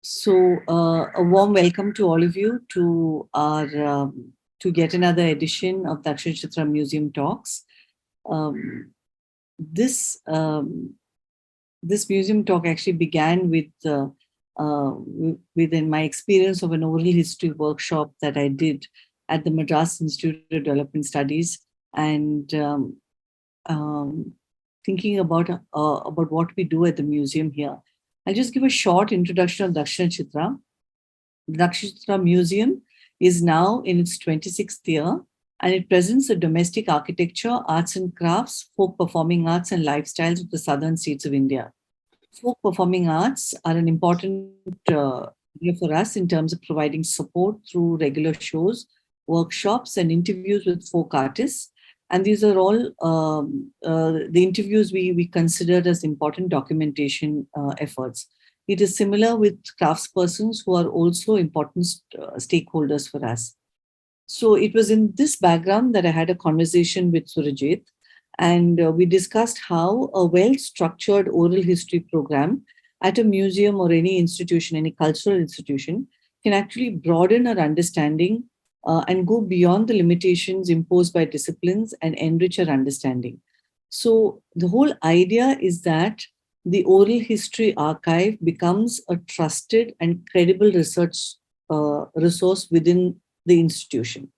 A warm welcome to all of you to our to yet another edition of Dakshinachitra Museum Talks. Um, this this museum talk actually began within my experience of an oral history workshop that I did at the Madras Institute of Development Studies, and thinking about what we do at the museum here. I'll just give a short introduction of Dakshinachitra. The Dakshinachitra Museum is now in its 26th year, and it presents the domestic architecture, arts and crafts, folk performing arts, and lifestyles of the southern states of India. Folk performing arts are an important area for us in terms of providing support through regular shows, workshops, and interviews with folk artists. And these are all the interviews we considered as important documentation efforts. It is similar with craftspersons who are also important stakeholders for us. So it was in this background that I had a conversation with Surajit, and we discussed how a well-structured oral history program at a museum or any institution, any cultural institution, can actually broaden our understanding and go beyond the limitations imposed by disciplines and enrich our understanding. So the whole idea is that the oral history archive becomes a trusted and credible research resource within the institution.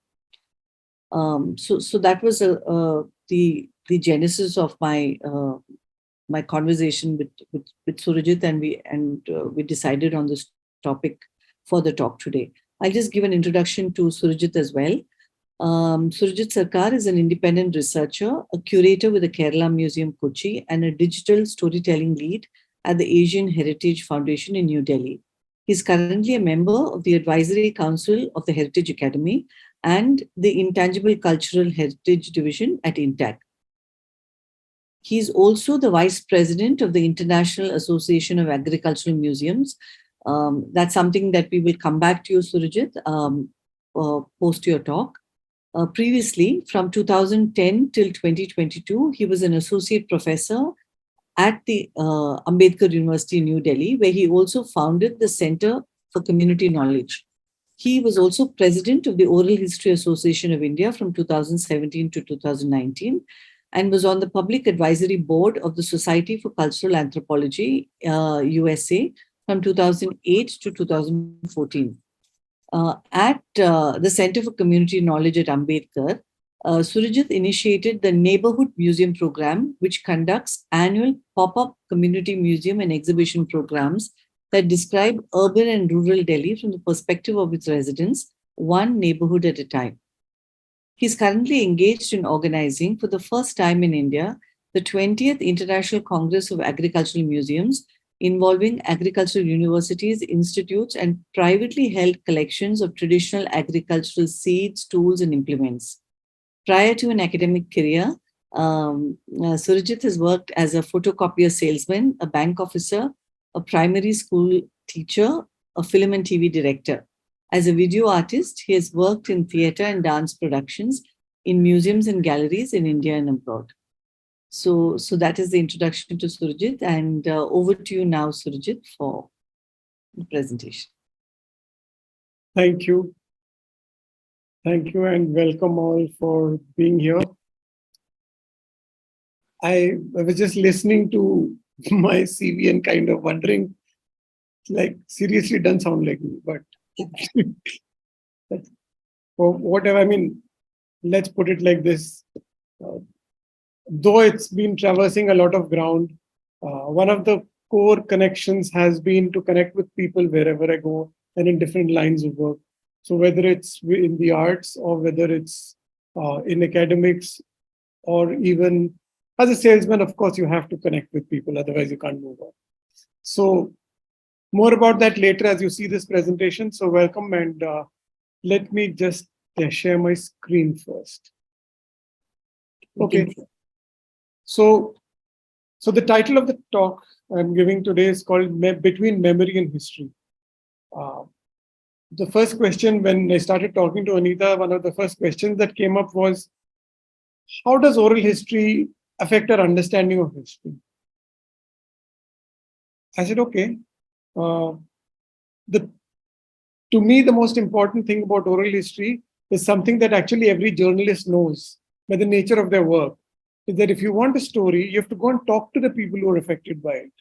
So that was the genesis of my conversation with Surajit, and we decided on this topic for the talk today. I'll just give an introduction to Surajit as well. Surajit Sarkar is an independent researcher, a curator with the Kerala Museum, Kochi, and a digital storytelling lead at the Asian Heritage Foundation in New Delhi. He's currently a member of the Advisory Council of the Heritage Academy and the Intangible Cultural Heritage Division at INTAC. He's also the Vice President of the International Association of Agricultural Museums. That's something that we will come back to you, Surajit, post your talk. Previously, from 2010 till 2022, he was an associate professor at the Ambedkar University in New Delhi, where he also founded the Center for Community Knowledge. He was also president of the Oral History Association of India from 2017 to 2019, and was on the public advisory board of the Society for Cultural Anthropology, USA, from 2008 to 2014. At the Center for Community Knowledge at Ambedkar, Surajit initiated the Neighborhood Museum Program, which conducts annual pop-up community museum and exhibition programs that describe urban and rural Delhi from the perspective of its residents, one neighborhood at a time. He's currently engaged in organizing, for the first time in India, the 20th International Congress of Agricultural Museums, involving agricultural universities, institutes, and privately held collections of traditional agricultural seeds, tools, and implements. Prior to an academic career, Surajit has worked as a photocopier salesman, a bank officer, a primary school teacher, a film and TV director. As a video artist, he has worked in theatre and dance productions in museums and galleries in India and abroad. So that is the introduction to Surajit, and over to you now, Surajit, for the presentation. Thank you. Thank you and welcome all for being here. I was just listening to my CV and kind of wondering, like, seriously, it doesn't sound like me, but whatever. I mean, let's put it like this. Though it's been traversing a lot of ground, one of the core connections has been to connect with people wherever I go and in different lines of work. So whether it's in the arts or whether it's in academics or even as a salesman, of course, you have to connect with people, otherwise you can't move on. So more about that later as you see this presentation. So welcome, and let me just share my screen first. Okay. So the title of the talk I'm giving today is called Between Memory and History. The first question when I started talking to Anita, one of the first questions that came up was, how does oral history affect our understanding of history? I said, okay, the to me, the most important thing about oral history is something that actually every journalist knows by the nature of their work, is that if you want a story, you have to go and talk to the people who are affected by it.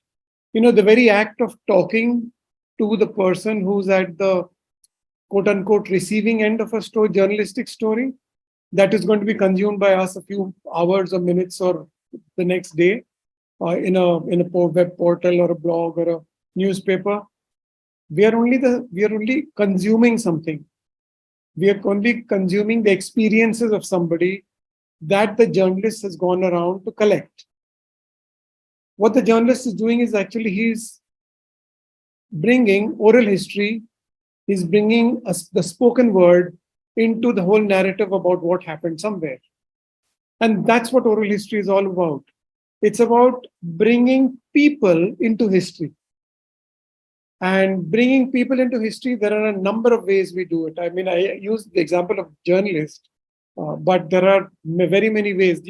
The very act of talking to the person who's at the quote unquote receiving end of a journalistic story that is going to be consumed by us a few hours or minutes or the next day in a web portal or a blog or a newspaper. We are only consuming something. We are only consuming the experiences of somebody that the journalist has gone around to collect. What the journalist is doing is actually he's bringing oral history, he's bringing the spoken word into the whole narrative about what happened somewhere. And that's what oral history is all about. It's about bringing people into history. And bringing people into history, there are a number of ways we do it. I mean, I use the example of journalist, but there are very many ways.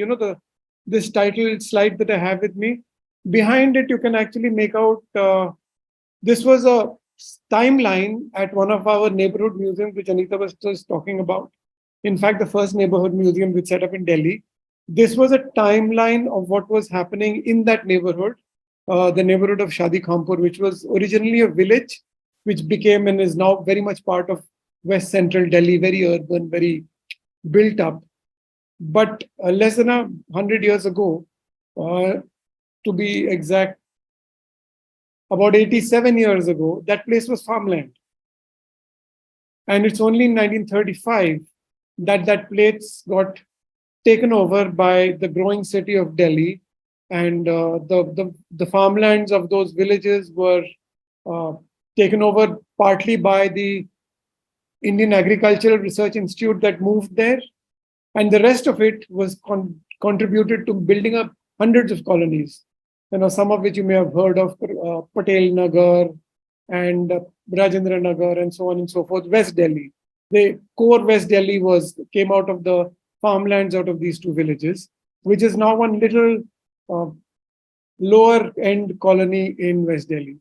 This title slide that I have with me, behind it, you can actually make out this was a timeline at one of our neighborhood museums, which Anita was just talking about. In fact, the first neighborhood museum which set up in Delhi. This was a timeline of what was happening in that neighborhood, the neighborhood of Shadi Khampur, which was originally a village, which became and is now very much part of West Central Delhi, very urban, very built up. But less than 100 years ago, to be exact, about 87 years ago, that place was farmland. And it's only in 1935 that that place got taken over by the growing city of Delhi, and the farmlands of those villages were taken over partly by the Indian Agricultural Research Institute that moved there, and the rest of it was contributed to building up hundreds of colonies. Some of which you may have heard of, Patel Nagar and Rajendra Nagar and so on and so forth. West Delhi, the core West Delhi came out of the farmlands out of these two villages, which is now one little lower end colony in West Delhi.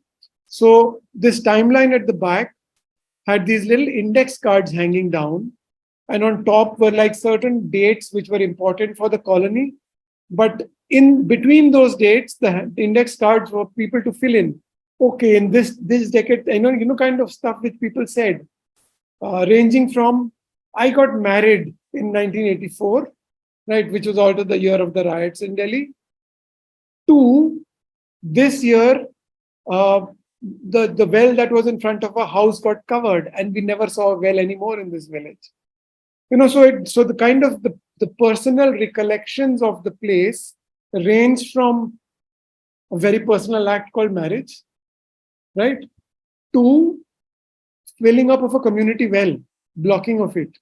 So this timeline at the back had these little index cards hanging down, and on top were like certain dates which were important for the colony. But in between those dates, the index cards were people to fill in. Okay, in this decade, kind of stuff which people said, ranging from I got married in 1984, right, which was also the year of the riots in Delhi, to this year, the well that was in front of our house got covered, and we never saw a well anymore in this village. So the kind of the personal recollections of the place range from a very personal act called marriage, right, to filling up of a community well, blocking of it,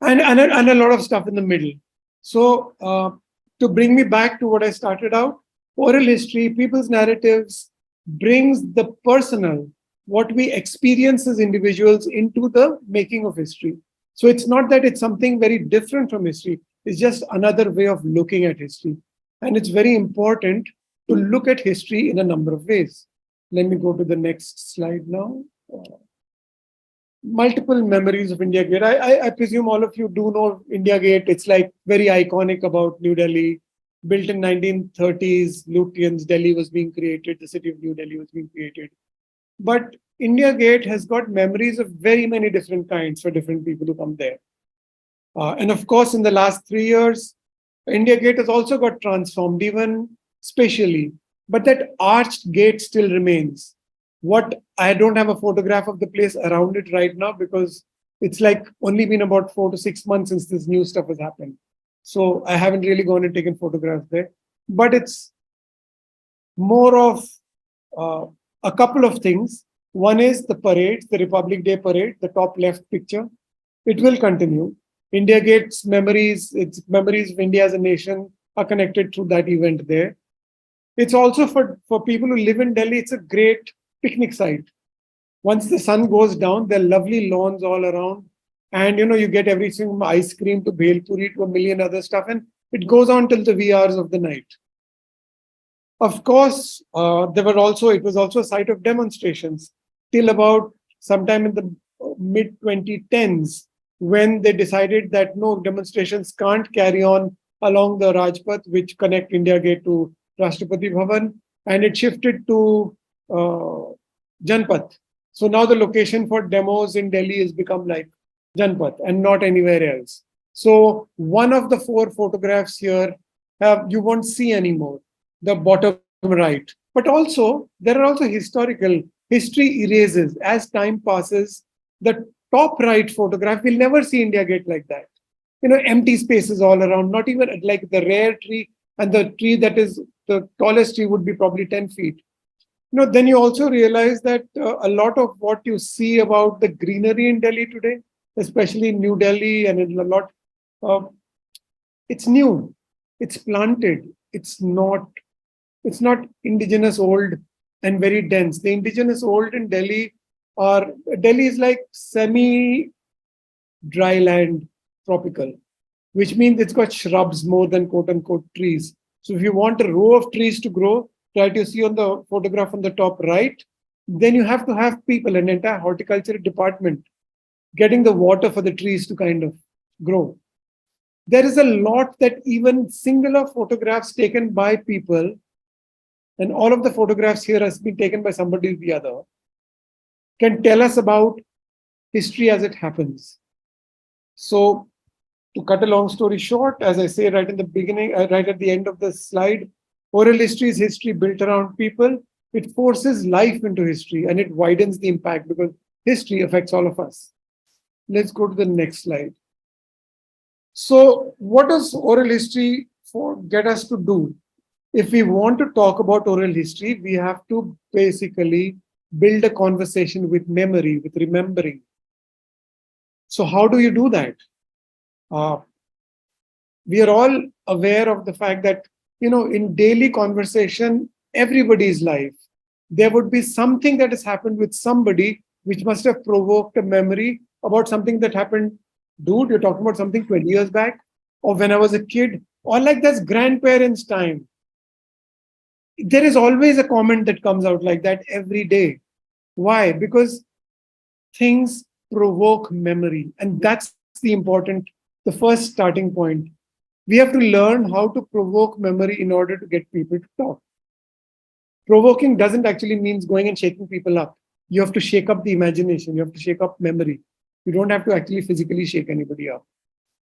and a lot of stuff in the middle. So to bring me back to what I started out, oral history, people's narratives, brings the personal, what we experience as individuals, into the making of history. So it's not that it's something very different from history. It's just another way of looking at history. And it's very important to look at history in a number of ways. Let me go to the next slide now. Multiple memories of India Gate. I presume all of you do know India Gate. It's like very iconic about New Delhi. Built in 1930s, Lutyens, Delhi was being created. The city of New Delhi was being created. But India Gate has got memories of very many different kinds for different people who come there. And of course, in the last 3 years, India Gate has also got transformed, even spatially. But that arched gate still remains. I don't have a photograph of the place around it right now, because it's like only been about 4 to 6 months since this new stuff has happened. So I haven't really gone and taken photographs there. But it's more of a couple of things. One is the parade, the Republic Day parade, the top left picture. It will continue. India Gate's memories, its memories of India as a nation are connected through that event there. It's also for people who live in Delhi, it's a great picnic site. Once the sun goes down, there are lovely lawns all around. And, you get everything from ice cream to bhel puri to a million other stuff. And it goes on till the wee hours of the night. Of course, it was also a site of demonstrations. till about sometime in the mid 2010s, when they decided that no, demonstrations can't carry on along the Rajpath, which connect India Gate to Rashtrapati Bhavan, and it shifted to uh, Janpath. So now the location for demos in Delhi has become like Janpath and not anywhere else. So one of the four photographs here you won't see anymore, the bottom right. But also there are also historical history erases. As time passes, the top right photograph will never see India Gate like that. Empty spaces all around, not even like the rare tree, and the tree that is the tallest tree would be probably 10 feet. Then you also realize that a lot of what you see about the greenery in Delhi today, especially in New Delhi and in a lot, uh, it's new, it's planted, it's not indigenous old and very dense. The indigenous old in are Delhi is like semi dry land tropical, which means it's got shrubs more than quote unquote trees. So if you want a row of trees to grow, that you see on the photograph on the top right, then you have to have people, an entire horticulture department, getting the water for the trees to kind of grow. There is a lot that even singular photographs taken by people, and all of the photographs here has been taken by somebody or the other, can tell us about history as it happens. So to cut a long story short, as I say right in the beginning, right at the end of the slide, oral history is history built around people. It forces life into history and it widens the impact because history affects all of us. Let's go to the next slide. So what does oral history get us to do? If we want to talk about oral history, we have to basically build a conversation with memory, with remembering. So how do you do that? We are all aware of the fact that, in daily conversation, everybody's life, there would be something that has happened with somebody which must have provoked a memory about something that happened. Dude, you're talking about something 20 years back, or when I was a kid, or like that's grandparents' time. There is always a comment that comes out like that every day. Why? Because things provoke memory. And that's the first starting point. We have to learn how to provoke memory in order to get people to talk. Provoking doesn't actually mean going and shaking people up. You have to shake up the imagination. You have to shake up memory. You don't have to actually physically shake anybody up.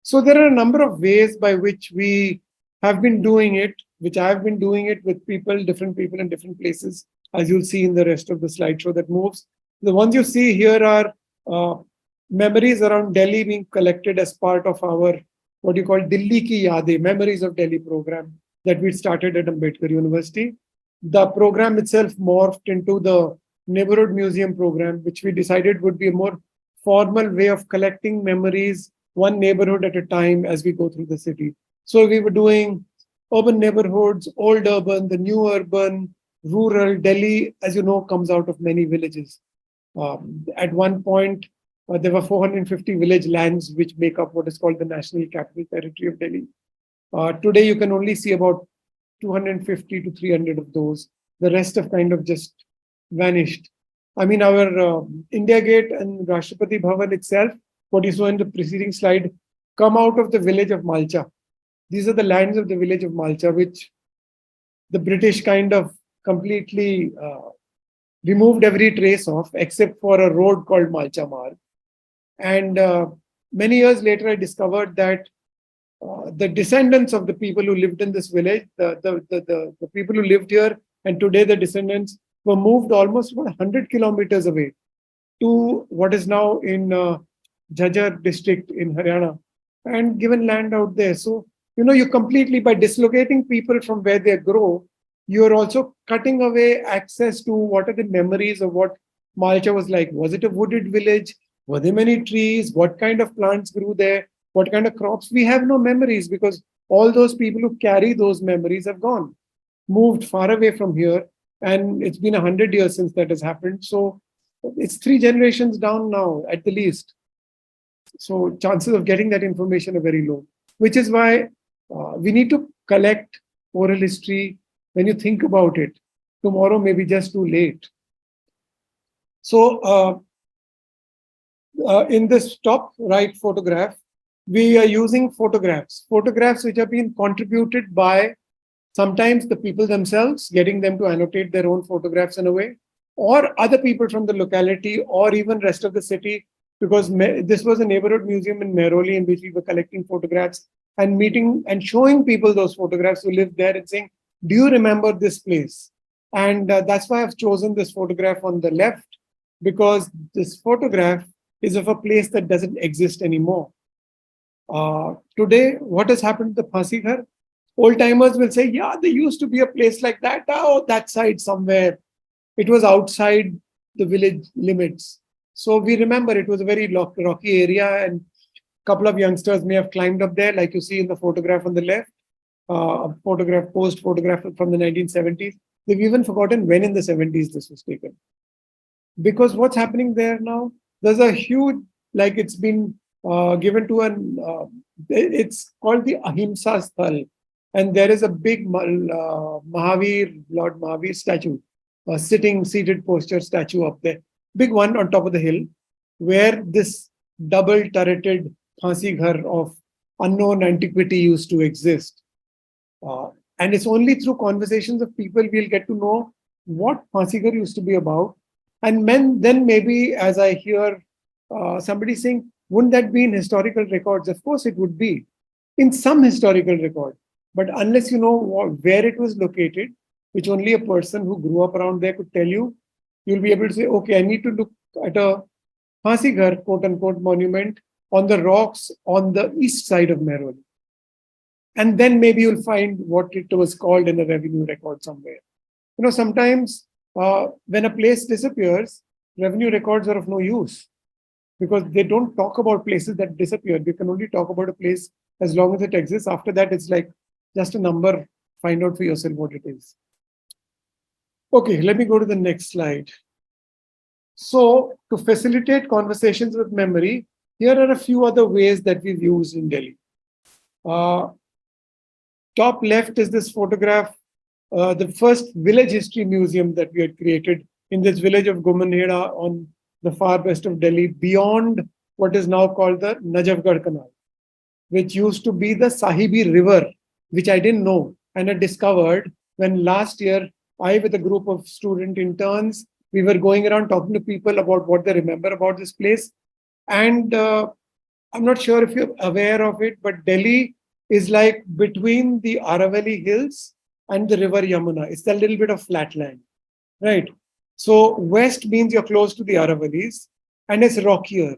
So there are a number of ways by which we have been doing it, which I have been doing it with different people in different places, as you'll see in the rest of the slideshow that moves. The ones you see here are memories around Delhi being collected as part of our, what you call Dilli Ki Yadein, Memories of Delhi program that we started at Ambedkar University. The program itself morphed into the Neighborhood Museum program, which we decided would be a more formal way of collecting memories, one neighborhood at a time as we go through the city. So we were doing urban neighborhoods, old urban, the new urban, rural. Delhi, as you know, comes out of many villages. At one point, there were 450 village lands which make up what is called the National Capital Territory of Delhi. Today, you can only see about 250 to 300 of those. The rest have kind of just vanished. I mean, our India Gate and Rashtrapati Bhavan itself, what you saw in the preceding slide, come out of the village of Malcha. These are the lands of the village of Malcha, which the British kind of completely removed every trace of, except for a road called Malcha Marg. And many years later, I discovered that the descendants of the people who lived in this village, the people who lived here, and today the descendants were moved almost about 100 kilometers away to what is now in Jhajjar district in Haryana and given land out there. So, you completely, by dislocating people from where they grow, you're also cutting away access to what are the memories of what Malcha was like. Was it a wooded village? Were there many trees? What kind of plants grew there? What kind of crops? We have no memories because all those people who carry those memories have gone, moved far away from here. And it's been 100 years since that has happened. So it's 3 generations down now at the least. So chances of getting that information are very low, which is why we need to collect oral history. When you think about it, tomorrow may be just too late. So in this top right photograph, we are using photographs which have been contributed by sometimes the people themselves, getting them to annotate their own photographs in a way, or other people from the locality, or even rest of the city, because this was a neighborhood museum in Mehrauli in which we were collecting photographs and meeting and showing people those photographs who lived there and saying, do you remember this place? And that's why I've chosen this photograph on the left, because this photograph is of a place that doesn't exist anymore. Today, what has happened to the Phansi Ghar? Old timers will say, yeah, there used to be a place like that. Oh, that side somewhere. It was outside the village limits. So we remember it was a very rocky area, and a couple of youngsters may have climbed up there, like you see in the photograph on the left, a photograph, post photograph from the 1970s. They've even forgotten when in the 70s this was taken. Because what's happening there now, there's a huge, like it's been given to it's called the Ahimsa Sthal. And there is a big Mahavir, Lord Mahavir statue, a seated posture statue up there. Big one on top of the hill, where this double turreted Phansi Ghar of unknown antiquity used to exist. And it's only through conversations of people we'll get to know what Phansi Ghar used to be about. And then maybe, as I hear somebody saying, wouldn't that be in historical records? Of course, it would be in some historical record. But unless you know where it was located, which only a person who grew up around there could tell you, you'll be able to say, okay, I need to look at a Phansi Ghar, quote unquote, monument on the rocks on the east side of Mehrauli. And then maybe you'll find what it was called in a revenue record somewhere. You know, sometimes when a place disappears, revenue records are of no use because they don't talk about places that disappear. They can only talk about a place as long as it exists. After that, it's like just a number. Find out for yourself what it is. Okay, let me go to the next slide. So to facilitate conversations with memory, here are a few other ways that we've used in Delhi. Top left is this photograph, the first village history museum that we had created in this village of Gumanheda on the far west of Delhi, beyond what is now called the Najafgarh Canal, which used to be the Sahibi River, which I didn't know and I discovered when last year I, with a group of student interns, we were going around talking to people about what they remember about this place. And I'm not sure if you're aware of it, but Delhi is like between the Aravalli Hills and the river Yamuna. It's a little bit of flatland, right? So west means you're close to the Aravallis and it's rockier.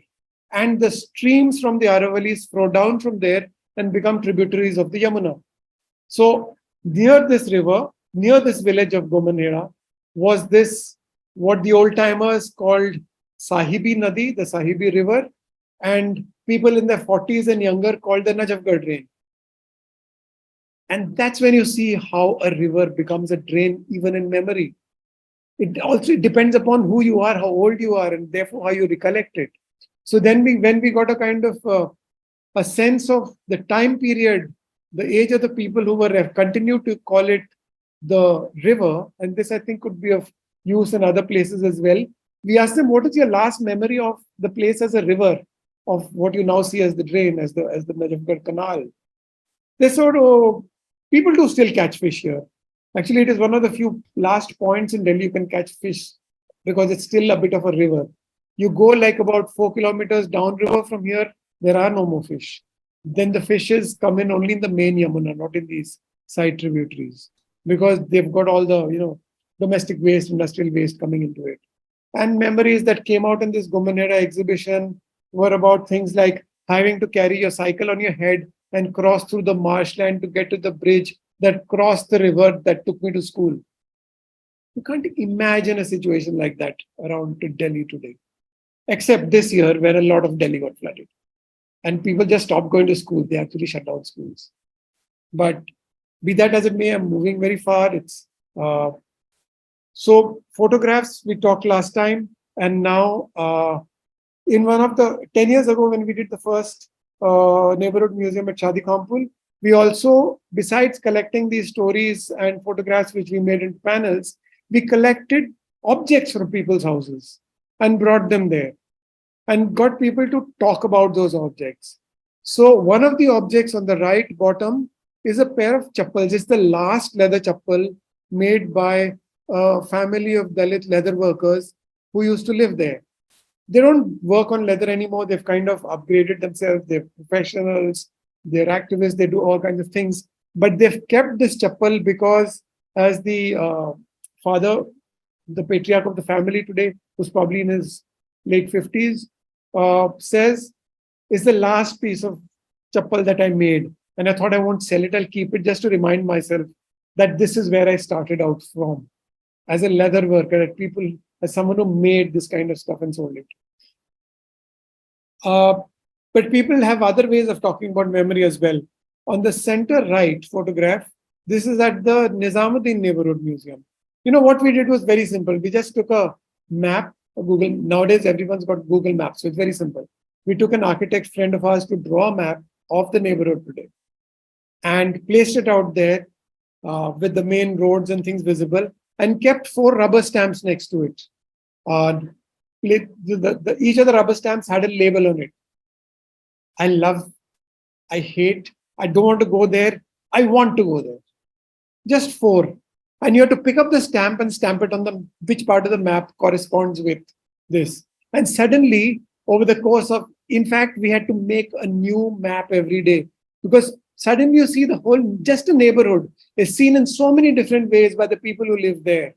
And the streams from the Aravallis flow down from there and become tributaries of the Yamuna. So near this river, near this village of Gomanheda, was this, what the old timers called Sahibi Nadi, the Sahibi River, and people in their 40s and younger called the Najafgarh Drain. And that's when you see how a river becomes a drain, even in memory. It also depends upon who you are, how old you are, and therefore how you recollect it. So then when we got a kind of a sense of the time period, the age of the people who were continued to call it the river, and this I think could be of use in other places as well. We asked them, what is your last memory of the place as a river, of what you now see as the drain, as the Najafgarh Canal? They sort of, people do still catch fish here. Actually, it is one of the few last points in Delhi you can catch fish because it's still a bit of a river. You go like about 4 kilometers downriver from here, there are no more fish. Then the fishes come in only in the main Yamuna, not in these side tributaries, because they've got all the domestic waste, industrial waste coming into it. And memories that came out in this Gomanheda exhibition were about things like having to carry your cycle on your head and cross through the marshland to get to the bridge that crossed the river that took me to school. You can't imagine a situation like that around Delhi today, except this year where a lot of Delhi got flooded. And people just stopped going to school. They actually shut down schools. But be that as it may, I'm moving very far. So photographs, we talked last time. And now in one of the 10 years ago, when we did the first neighborhood museum at Shadi Khampul, we also, besides collecting these stories and photographs which we made in panels, we collected objects from people's houses. and brought them there and got people to talk about those objects. So one of the objects on the right bottom is a pair of chappals. It's the last leather chappal made by a family of Dalit leather workers who used to live there. They don't work on leather anymore. They've kind of upgraded themselves. They're professionals, they're activists, they do all kinds of things. But they've kept this chappal because, as the father, the patriarch of the family today, who's probably in his late 50s, says, is the last piece of chappal that I made. And I thought I won't sell it, I'll keep it just to remind myself that this is where I started out from as a leather worker, as someone who made this kind of stuff and sold it. But people have other ways of talking about memory as well. On the center right photograph, this is at the Nizamuddin Neighborhood Museum. What we did was very simple. We just took a map, a Google. Nowadays, everyone's got Google Maps, so it's very simple. We took an architect friend of ours to draw a map of the neighborhood today and placed it out there with the main roads and things visible, and kept 4 rubber stamps next to it. Each of the rubber stamps had a label on it. I love, I hate, I don't want to go there, I want to go there. Just 4. And you have to pick up the stamp and stamp it on which part of the map corresponds with this. And suddenly, over the course of, in fact, we had to make a new map every day, because suddenly you see the whole, just a neighborhood is seen in so many different ways by the people who live there.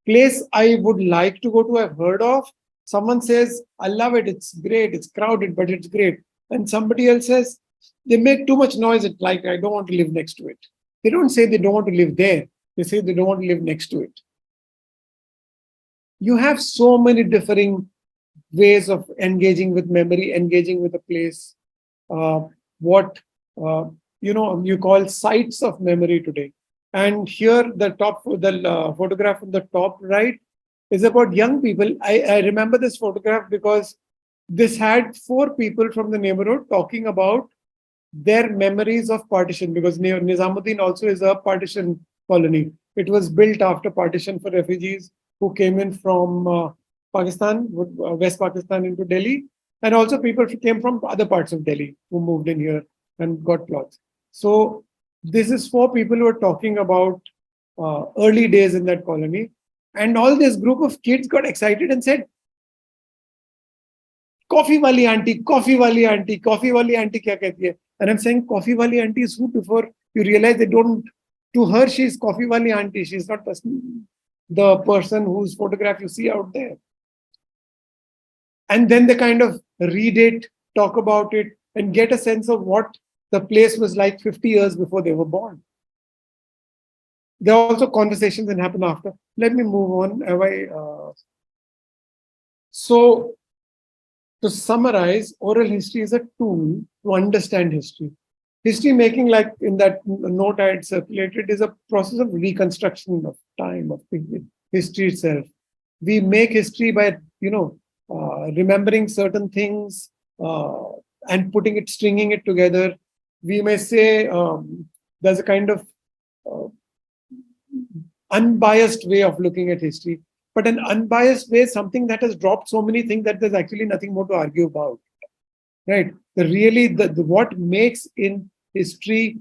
Place I would like to go to, I've heard of. Someone says, I love it, it's great, it's crowded, but it's great. And somebody else says, they make too much noise, it's like, I don't want to live next to it. They don't say they don't want to live there. They say they don't want to live next to it. You have so many differing ways of engaging with memory, engaging with a place. You call sites of memory today. And here, the photograph on the top right is about young people. I remember this photograph because this had 4 people from the neighborhood talking about their memories of partition, because Nizamuddin also is a partition colony. It was built after partition for refugees who came in from Pakistan, West Pakistan into Delhi, and also people who came from other parts of Delhi who moved in here and got plots. So this is 4 people who are talking about early days in that colony. And all this group of kids got excited and said, coffee wali auntie, coffee wali auntie, coffee wali auntie kya kehti hai? And I'm saying coffee wali auntie is who, before you realize they don't, to her, she's coffee wali auntie. She's not the person whose photograph you see out there. And then they kind of read it, talk about it, and get a sense of what the place was like 50 years before they were born. There are also conversations that happen after. Let me move on. So, to summarize, oral history is a tool to understand history. History making, like in that note I had circulated, is a process of reconstruction of time, of history itself. We make history by, remembering certain things and stringing it together. We may say there's a kind of unbiased way of looking at history, but an unbiased way is something that has dropped so many things that there's actually nothing more to argue about, right? What makes in history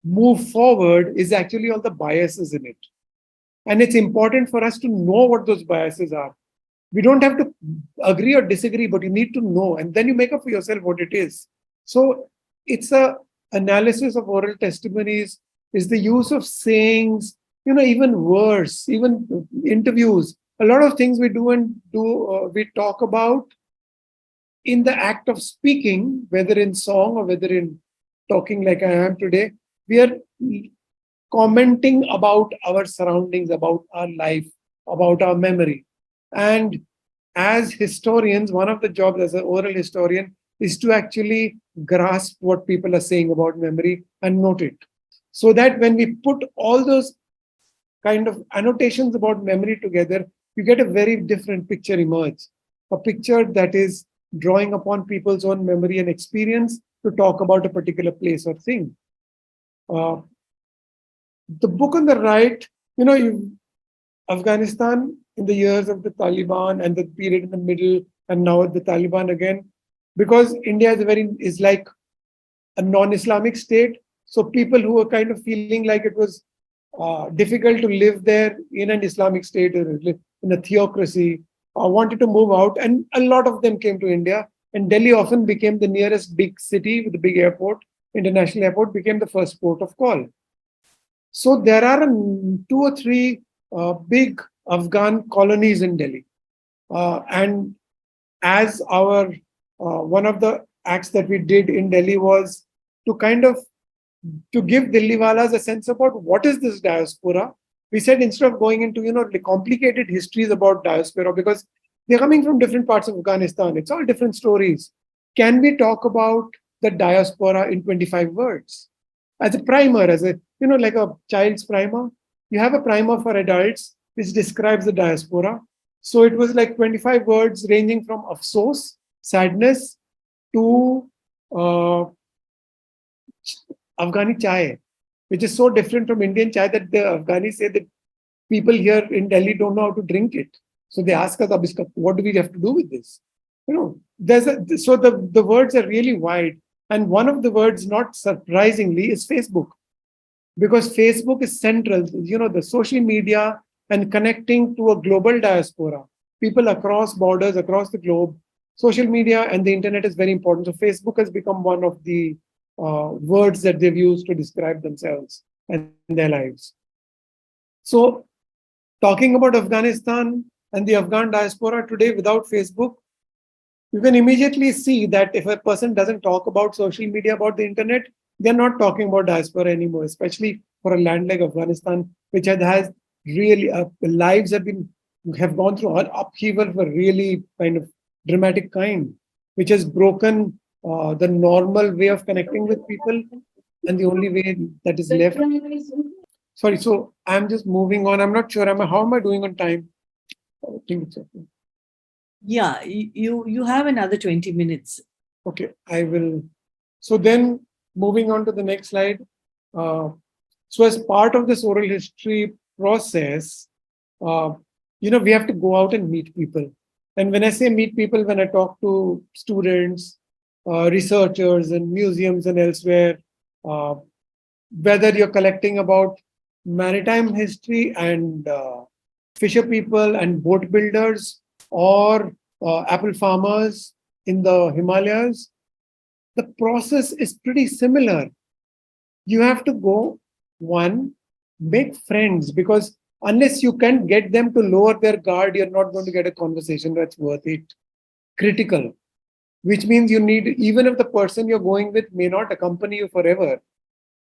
move forward is actually all the biases in it. And it's important for us to know what those biases are. We don't have to agree or disagree, but you need to know, and then you make up for yourself what it is. So it's a analysis of oral testimonies, is the use of sayings, even words, even interviews. A lot of things we we talk about in the act of speaking, whether in song or whether in talking like I am today. We are commenting about our surroundings, about our life, about our memory. And as historians, one of the jobs as an oral historian is to actually grasp what people are saying about memory and note it. So that when we put all those kind of annotations about memory together, you get a very different picture emerge. A picture that is drawing upon people's own memory and experience to talk about a particular place or thing. The book on the right, Afghanistan in the years of the Taliban and the period in the middle, and now the Taliban again, because India is like a non-Islamic state. So people who were kind of feeling like it was difficult to live there in an Islamic state or in a theocracy, wanted to move out, and a lot of them came to India. And Delhi often became the nearest big city with a big airport, international airport, became the first port of call. So there are two or three big Afghan colonies in Delhi, and as our one of the acts that we did in Delhi was to kind of to give Delhiwalas a sense about what is this diaspora. We said instead of going into the complicated histories about diaspora, because they're coming from different parts of Afghanistan, it's all different stories. Can we talk about the diaspora in 25 words as a primer, as a like a child's primer? You have a primer for adults which describes the diaspora. So it was like 25 words ranging from afsos, sadness, to Afghani chai, which is so different from Indian chai that the Afghanis say that people here in Delhi don't know how to drink it. So they ask us, what do we have to do with this? So the words are really wide. And one of the words, not surprisingly, is Facebook. Because Facebook is central, the social media and connecting to a global diaspora, people across borders, across the globe. Social media and the internet is very important. So Facebook has become one of the words that they've used to describe themselves and their lives. So talking about Afghanistan and the Afghan diaspora today without Facebook, you can immediately see that if a person doesn't talk about social media, about the internet, they're not talking about diaspora anymore, especially for a land like Afghanistan, which has really lives have gone through an upheaval of a really kind of dramatic kind, which has broken the normal way of connecting with people, and the only way that is left. Sorry, so I'm just moving on. I'm not sure. How am I doing on time? I think it's okay. Yeah, you have another 20 minutes. Okay, I will. So then moving on to the next slide. So as part of this oral history process, we have to go out and meet people. And when I say meet people, when I talk to students, researchers and museums and elsewhere, whether you're collecting about maritime history and fisher people and boat builders, or apple farmers in the Himalayas, the process is pretty similar. You have to go, one, make friends, because unless you can get them to lower their guard, you're not going to get a conversation that's worth it. Critical, which means you need, even if the person you're going with may not accompany you forever,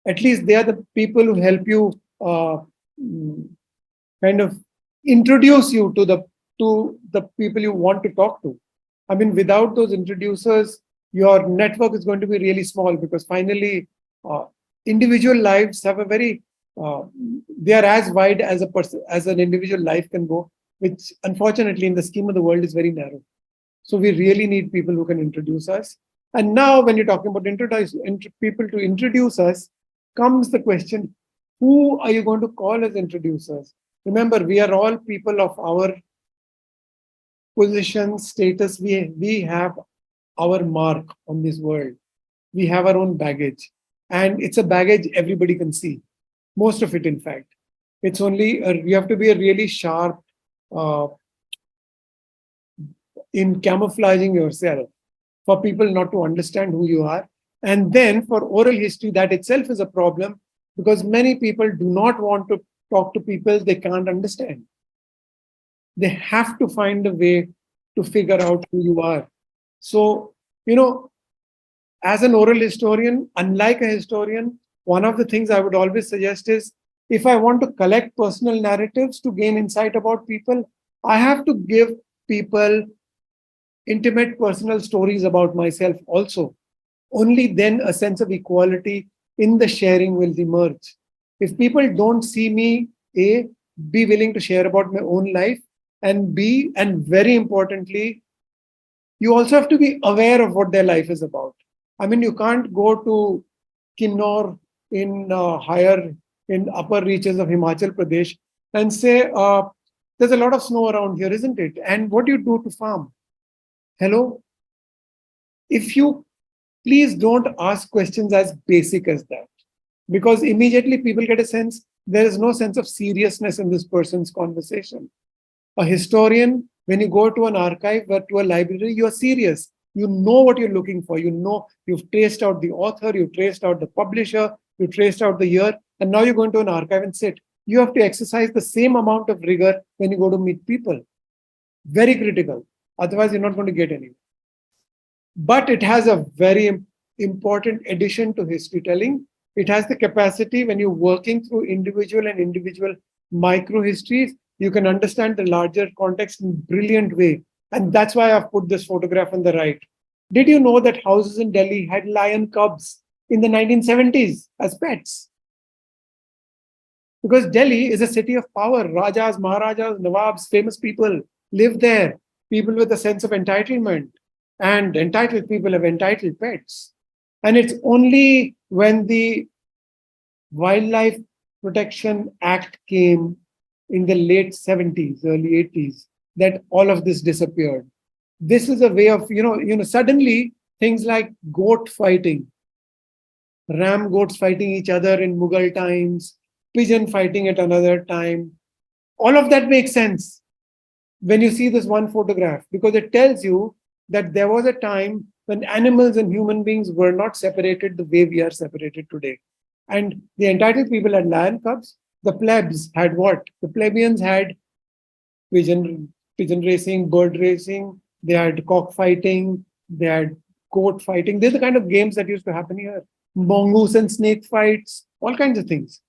at least they are the people who help you kind of introduce you to the people you want to talk to. I mean, without those introducers, your network is going to be really small, because finally, individual lives have a very, they are as wide as a person, as an individual life can go, which unfortunately in the scheme of the world is very narrow. So we really need people who can introduce us. And now when you're talking about people to introduce us, comes the question, who are you going to call as introducers? Remember, we are all people of our position, status. We have our mark on this world. We have our own baggage. And it's a baggage everybody can see. Most of it, in fact. It's only, you have to be a really sharp in camouflaging yourself for people not to understand who you are. And then for oral history, that itself is a problem, because many people do not want to talk to people they can't understand. They have to find a way to figure out who you are. So, as an oral historian, unlike a historian, one of the things I would always suggest is, if I want to collect personal narratives to gain insight about people, I have to give people intimate personal stories about myself also. Only then a sense of equality in the sharing will emerge. If people don't see me, A, be willing to share about my own life, and B, and very importantly, you also have to be aware of what their life is about. I mean, you can't go to Kinnor in upper reaches of Himachal Pradesh and say, There's a lot of snow around here, isn't it? And what do you do to farm? Hello? If you please don't ask questions as basic as that, because immediately people get a sense there is no sense of seriousness in this person's conversation. A historian, when you go to an archive or to a library, you are serious. You know what you're looking for. You know you've traced out the author, you've traced out the publisher, you traced out the year, and now you go into an archive and sit. You have to exercise the same amount of rigor when you go to meet people. Very critical. Otherwise, you're not going to get anywhere. But it has a very important addition to history telling. It has the capacity, when you're working through individual and individual micro histories, you can understand the larger context in a brilliant way. And that's why I've put this photograph on the right. Did you know that houses in Delhi had lion cubs in the 1970s as pets? Because Delhi is a city of power. Rajas, Maharajas, Nawabs, famous people live there. People with a sense of entitlement. And entitled people have entitled pets. And it's only when the Wildlife Protection Act came in the late 70s, early 80s, that all of this disappeared. This is a way of, suddenly things like goat fighting, ram goats fighting each other in Mughal times, pigeon fighting at another time. All of that makes sense when you see this one photograph, because it tells you that there was a time when animals and human beings were not separated the way we are separated today. And the entitled people had lion cubs. The plebs had what? The plebeians had pigeon racing, bird racing, they had cock fighting, they had goat fighting. They're the kind of games that used to happen here. Mongoose and snake fights, all kinds of things.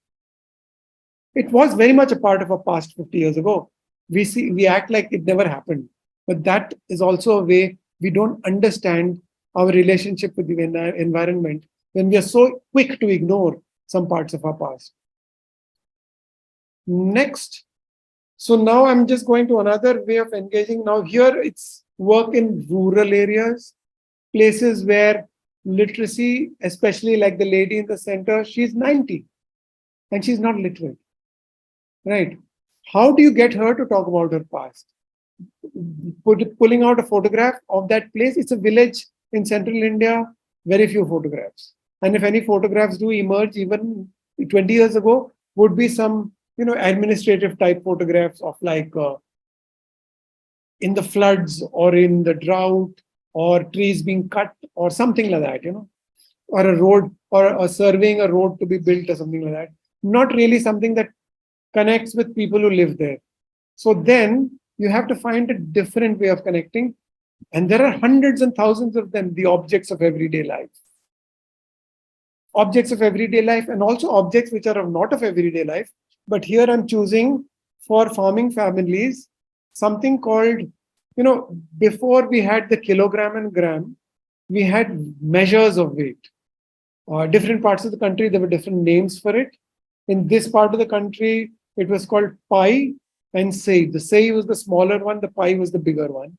It was very much a part of our past 50 years ago. We act like it never happened. But that is also a way we don't understand our relationship with the environment when we are so quick to ignore some parts of our past. Next. So now I'm just going to another way of engaging. Now here it's work in rural areas, places where literacy, especially like the lady in the center, she's 90 and she's not literate, right? How do you get her to talk about her past? Pulling out a photograph of that place. It's a village in central India, very few photographs. And if any photographs do emerge, even 20 years ago, would be some administrative type photographs of like in the floods or in the drought or trees being cut or something like that, or a road or surveying a road to be built or something like that. Not really something that connects with people who live there. So then you have to find a different way of connecting. And there are hundreds and thousands of them, the objects of everyday life. Objects of everyday life and also objects which are not of everyday life. But here I'm choosing for farming families something called, before we had the kilogram and gram, we had measures of weight. Different parts of the country, there were different names for it. In this part of the country, it was called pi and sei. The sei was the smaller one, the pi was the bigger one,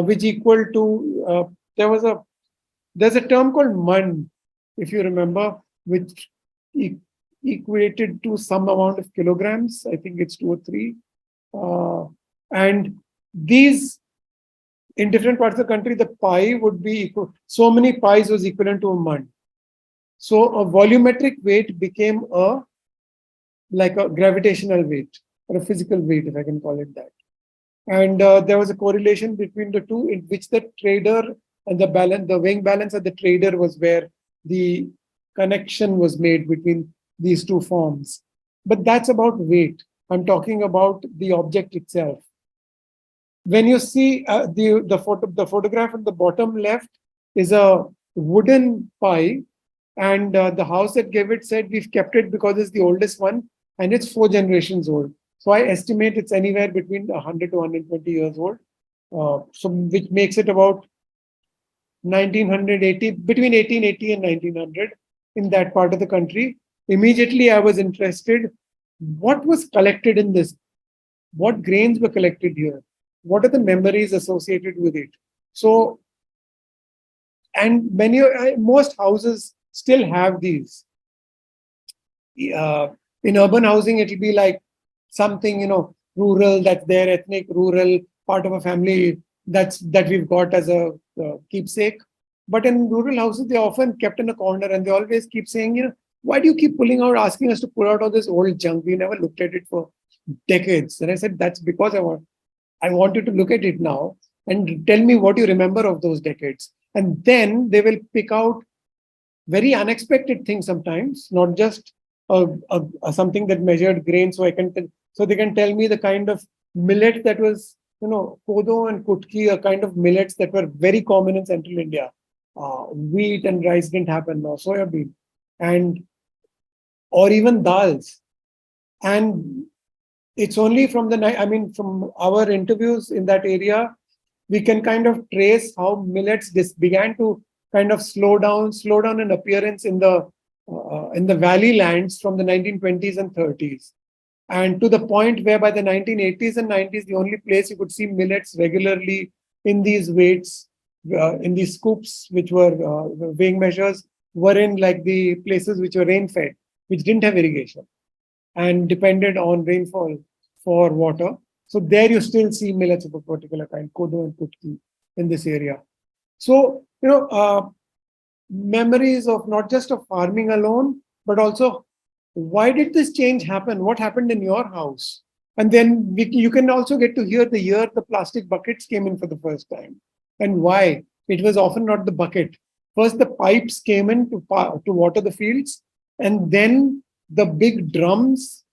which equal to, there's a term called man, if you remember, which equated to some amount of kilograms. I think it's 2 or 3. And these, in different parts of the country, the pi would be equal. So many pies was equivalent to a man. So a volumetric weight became like a gravitational weight or a physical weight, if I can call it that. And there was a correlation between the two, in which the trader and the weighing balance at the trader was where the connection was made between these two forms. But that's about weight. I'm talking about the object itself. When you see the photograph at the bottom left is a wooden pie, and the house that gave it said we've kept it because it's the oldest one and it's 4 generations old. So I estimate it's anywhere between 100 to 120 years old. So which makes it about 1980, between 1880 and 1900 in that part of the country. Immediately I was interested, what was collected in this? What grains were collected here? What are the memories associated with it? So, and most houses still have these. In urban housing, it'll be like something, rural, that's their ethnic rural part of a family that we've got as a keepsake. But in rural houses, they're often kept in a corner and they always keep saying, why do you keep asking us to pull out all this old junk? We never looked at it for decades. And I said, that's because I want you to look at it now and tell me what you remember of those decades. And then they will pick out very unexpected things sometimes, not just something that measured grain. So they can tell me the kind of millet that was, kodo and kutki, a kind of millets that were very common in central India. Wheat and rice didn't happen, or soya bean, and or even dals. And it's only from our interviews in that area, we can kind of trace how millets began to kind of slow down in appearance in the valley lands from the 1920s and 30s, and to the point where by the 1980s and 90s, the only place you could see millets regularly in these weights, in these scoops, which were weighing measures, were in like the places which were rain fed, which didn't have irrigation and depended on rainfall for water. So there you still see millets of a particular kind, kodo and kutki, in this area. So, memories of not just of farming alone, but also why did this change happen? What happened in your house? And then you can also get to hear the year the plastic buckets came in for the first time and why. It was often not the bucket. First, the pipes came in to water the fields, and then the big drums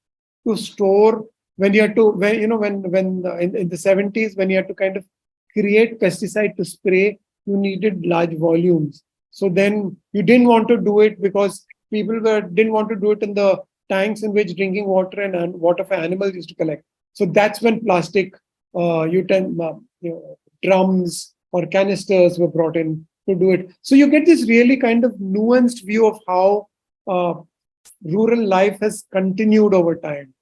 to store when you had to, in the 70s, when you had to kind of create pesticide to spray, you needed large volumes. So then you didn't want to do it because didn't want to do it in the tanks in which drinking water and water for animals used to collect. So that's when plastic drums or canisters were brought in to do it. So you get this really kind of nuanced view of how rural life has continued over time.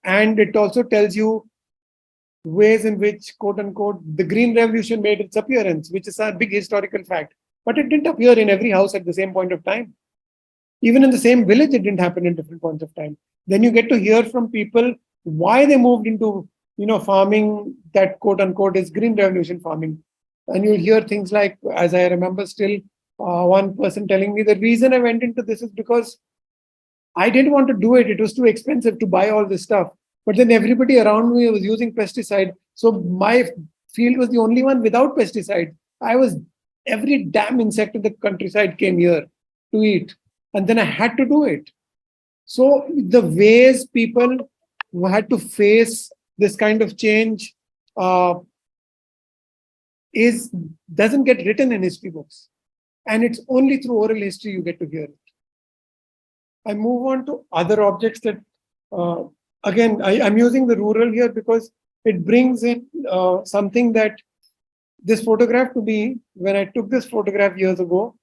And it also tells you ways in which, quote unquote, the Green Revolution made its appearance, which is a big historical fact. But it didn't appear in every house at the same point of time. Even in the same village, it didn't happen in different points of time. Then you get to hear from people why they moved into, farming that, quote unquote, is Green Revolution farming. And you'll hear things like, as I remember still, one person telling me the reason I went into this is because I didn't want to do it. It was too expensive to buy all this stuff. But then everybody around me was using pesticide. So my field was the only one without pesticide. Every damn insect in the countryside came here to eat. And then I had to do it. So the ways people had to face this kind of change doesn't get written in history books. And it's only through oral history you get to hear it. I move on to other objects that, again, I'm using the rural here because it brings in something that this photograph to me, when I took this photograph years ago,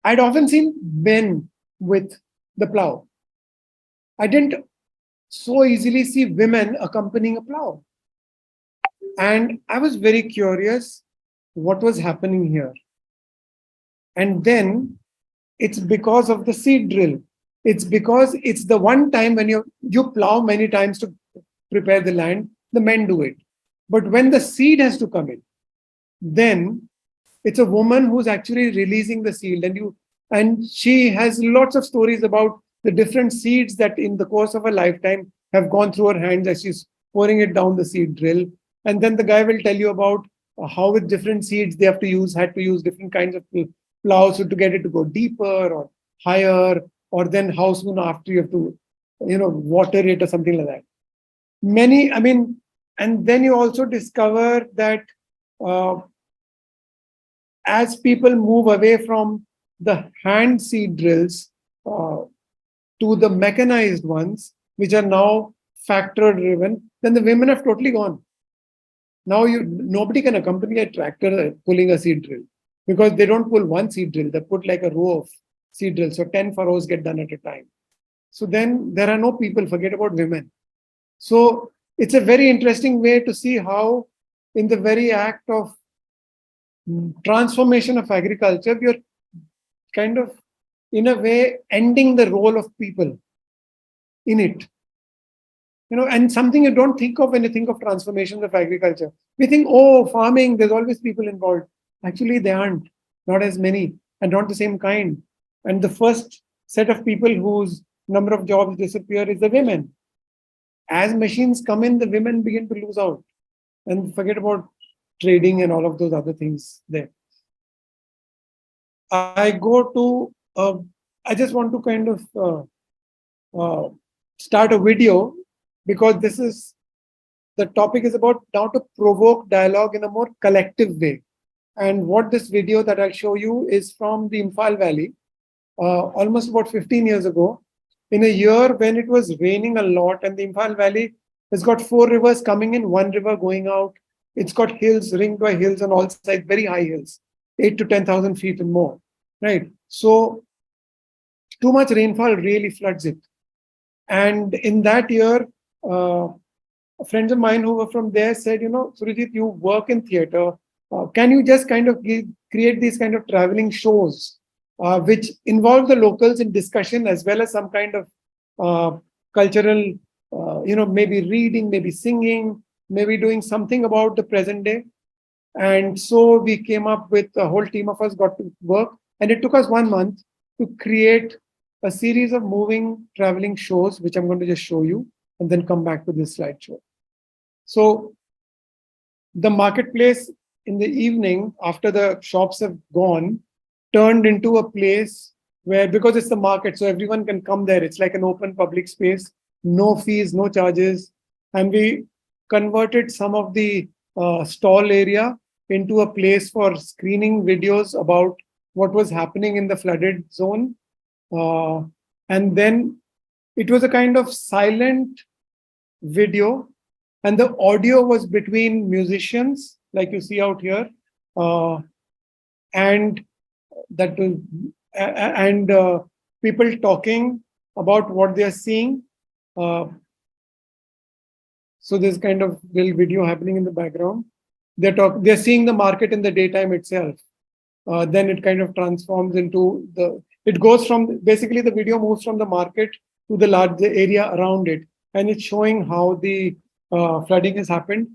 I'd often seen men with the plow. I didn't so easily see women accompanying a plow. And I was very curious what was happening here. And then it's because of the seed drill. It's because it's the one time when you plow many times to prepare the land, the men do it. But when the seed has to come in, then it's a woman who's actually releasing the seed. And she has lots of stories about the different seeds that in the course of a lifetime have gone through her hands as she's pouring it down the seed drill. And then the guy will tell you about how with different seeds they had to use different kinds of plows to get it to go deeper or higher, or then how soon after you have to, water it or something like that. And then you also discover that as people move away from the hand seed drills to the mechanized ones, which are now factor driven, then the women have totally gone. Now nobody can accompany a tractor pulling a seed drill because they don't pull one seed drill. They put like a row of seed drills. So 10 furrows get done at a time. So then there are no people, forget about women. So it's a very interesting way to see how in the very act of transformation of agriculture, we are kind of, in a way, ending the role of people in it. And something you don't think of when you think of transformations of agriculture. We think, oh, farming, there's always people involved. Actually, they aren't, not as many, and not the same kind. And the first set of people whose number of jobs disappear is the women. As machines come in, the women begin to lose out, and forget about trading and all of those other things there. I go to, I just want to kind of start a video because this is, the topic is about now to provoke dialogue in a more collective way. And what this video that I'll show you is from the Imphal Valley, almost about 15 years ago, in a year when it was raining a lot, and the Imphal Valley has got 4 rivers coming in, 1 river going out. It's got hills, ringed by hills on all sides, very high hills, 8 to 10,000 feet and more, right? So too much rainfall really floods it. And in that year, friends of mine who were from there said, Surajit, you work in theater. Can you just kind of create these kind of traveling shows, which involve the locals in discussion as well as some kind of cultural, maybe reading, maybe singing, maybe doing something about the present day. And so we came up with, a whole team of us got to work, and it took us 1 month to create a series of moving traveling shows, which I'm going to just show you and then come back to this slideshow. So the marketplace in the evening, after the shops have gone, turned into a place where, because it's the market, so everyone can come there. It's like an open public space, no fees, no charges. And we converted some of the stall area into a place for screening videos about what was happening in the flooded zone. And then it was a kind of silent video, and the audio was between musicians, like you see out here, and that was, and people talking about what they are seeing. So there's kind of little video happening in the background. They're seeing the market in the daytime itself. Then it kind of transforms into it goes from, basically the video moves from the market to the larger area around it. And it's showing how the flooding has happened.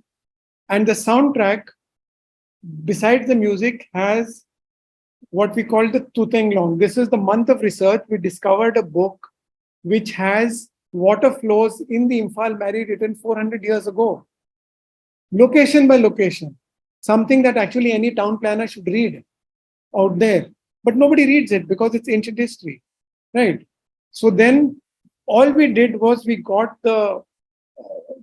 And the soundtrack, besides the music, has what we call the Tutenglong. This is the month of research. We discovered a book which has water flows in the Imphal Valley written 400 years ago, location by location, something that actually any town planner should read out there. But nobody reads it because it's ancient history, right? So then all we did was we got the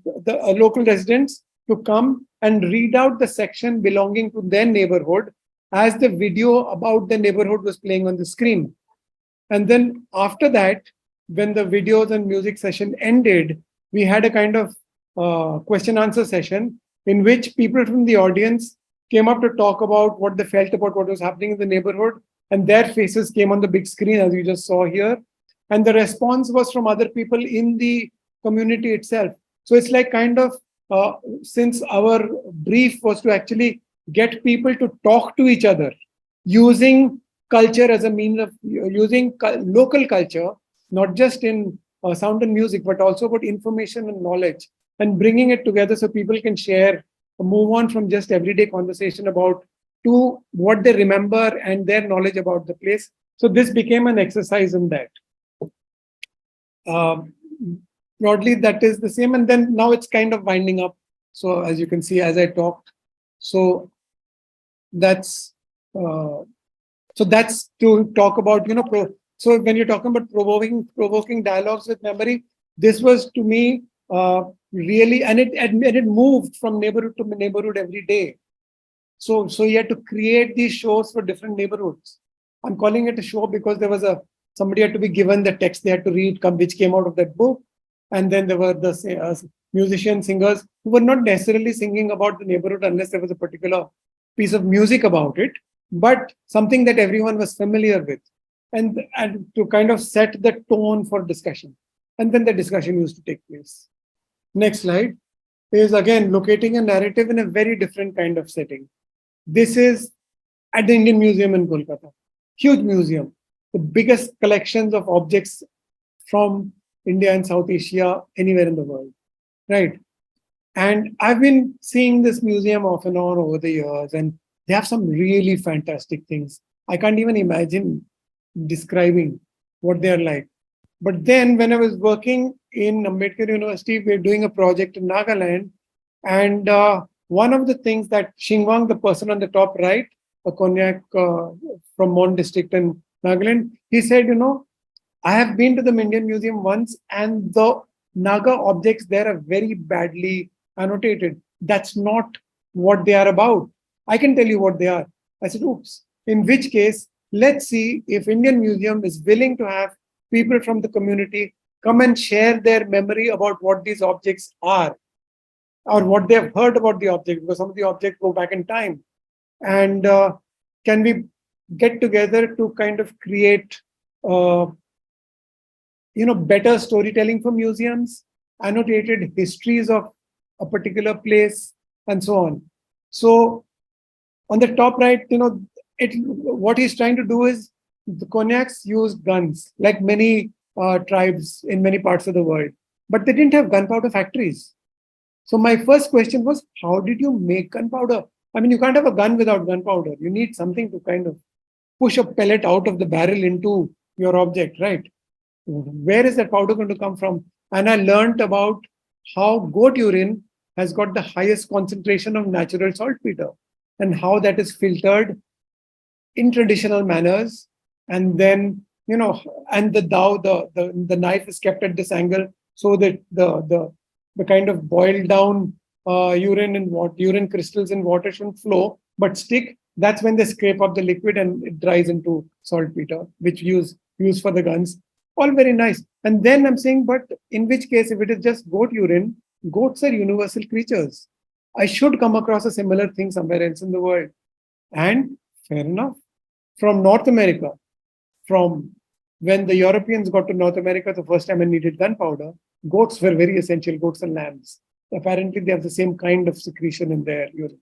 local residents to come and read out the section belonging to their neighborhood as the video about the neighborhood was playing on the screen. And then after that, when the videos and music session ended, we had a kind of question answer session in which people from the audience came up to talk about what they felt about what was happening in the neighborhood, and their faces came on the big screen, as you just saw here. And the response was from other people in the community itself. So it's like kind of, since our brief was to actually get people to talk to each other using culture as a means of using local culture, not just in sound and music, but also about information and knowledge, and bringing it together so people can share, move on from just everyday conversation about to what they remember and their knowledge about the place. So this became an exercise in that. Broadly, that is the same. And then now it's kind of winding up. So as you can see, as I talked, so that's to talk about, so when you're talking about provoking dialogues with memory, this was to me really, and it moved from neighborhood to neighborhood every day. So you had to create these shows for different neighborhoods. I'm calling it a show because there was somebody had to be given the text they had to read, which came out of that book. And then there were the musicians, singers who were not necessarily singing about the neighborhood unless there was a particular piece of music about it, but something that everyone was familiar with, and to kind of set the tone for discussion. And then the discussion used to take place. Next slide is again locating a narrative in a very different kind of setting. This is at the Indian Museum in Kolkata. Huge museum, the biggest collections of objects from India and South Asia anywhere in the world. right? And I've been seeing this museum off and on over the years, and they have some really fantastic things. I can't even imagine describing what they're like. But then, when I was working in Ambedkar University, we were doing a project in Nagaland. And one of the things that Shingwang, the person on the top right, a Konyak from Mon district in Nagaland, he said, I have been to the Indian Museum once, and the Naga objects there are very badly annotated. That's not what they are about. I can tell you what they are. I said, oops. In which case, let's see if Indian Museum is willing to have people from the community come and share their memory about what these objects are or what they have heard about the object, because some of the objects go back in time. And can we get together to kind of create uh, better storytelling for museums, annotated histories of a particular place, and so on. So on the top right, what he's trying to do is the Konyaks used guns, like many tribes in many parts of the world, but they didn't have gunpowder factories. So my first question was, how did you make gunpowder? I mean, you can't have a gun without gunpowder. You need something to kind of push a pellet out of the barrel into your object, right? Where is that powder going to come from? And I learned about how goat urine has got the highest concentration of natural saltpeter and how that is filtered in traditional manners. And then, and the dao, the knife is kept at this angle so that the kind of boiled down urine crystals in water shouldn't flow but stick. That's when they scrape up the liquid and it dries into saltpeter, which use for the guns. All very nice. And then I'm saying, but in which case, if it is just goat urine, goats are universal creatures. I should come across a similar thing somewhere else in the world. And fair enough. From North America, from when the Europeans got to North America the first time and needed gunpowder, goats were very essential, goats and lambs. Apparently, they have the same kind of secretion in their urine.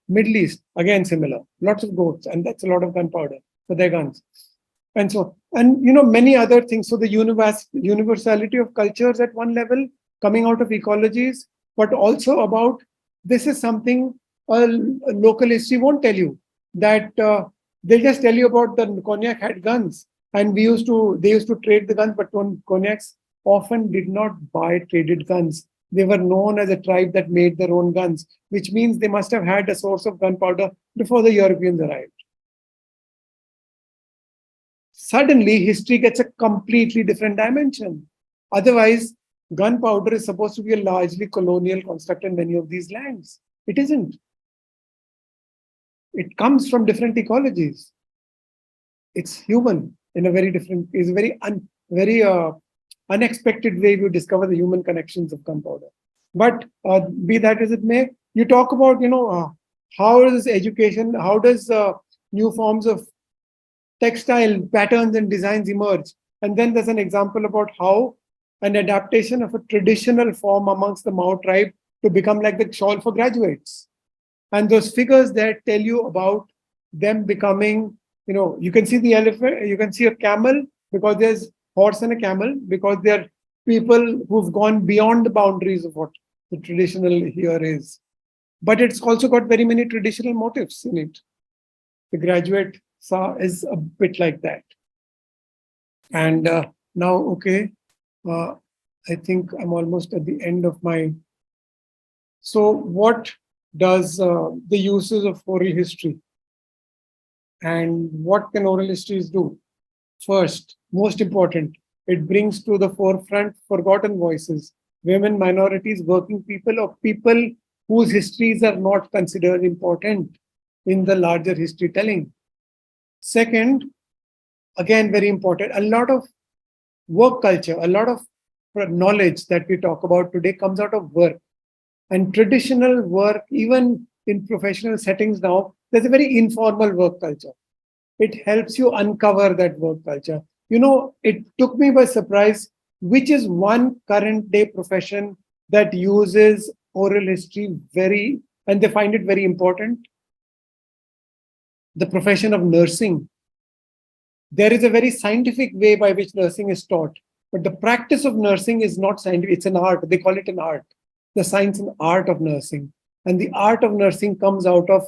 Middle East, again similar, lots of goats, and that's a lot of gunpowder for their guns. And so, and many other things. So the universality of cultures at one level coming out of ecologies, but also about this is something a local history won't tell you, that they'll just tell you about the Konyak had guns and they used to trade the guns, but Konyaks often did not buy traded guns. They were known as a tribe that made their own guns, which means they must have had a source of gunpowder before the Europeans arrived. Suddenly, history gets a completely different dimension. Otherwise, gunpowder is supposed to be a largely colonial construct in many of these lands. It isn't. It comes from different ecologies. It's human in a very different, is a very unexpected way you discover the human connections of gunpowder. But be that as it may, you talk about, how is education, how does new forms of textile patterns and designs emerge? And then there's an example about how an adaptation of a traditional form amongst the Mao tribe to become like the shawl for graduates. And those figures there tell you about them becoming, you can see the elephant, you can see a camel because there's horse and a camel, because they're people who've gone beyond the boundaries of what the traditional here is. But it's also got very many traditional motifs in it. The graduate is a bit like that. And now, okay, I think I'm almost at the end of my. So what does the uses of oral history and what can oral histories do? First, most important, it brings to the forefront forgotten voices, women, minorities, working people, or people whose histories are not considered important in the larger history telling. Second, again, very important, a lot of work culture, a lot of knowledge that we talk about today comes out of work. And traditional work, even in professional settings now, there's a very informal work culture. It helps you uncover that work culture. It took me by surprise, which is one current day profession that uses oral history and they find it very important. The profession of nursing. There is a very scientific way by which nursing is taught. But the practice of nursing is not scientific, it's an art. They call it an art, the science and art of nursing. And the art of nursing comes out of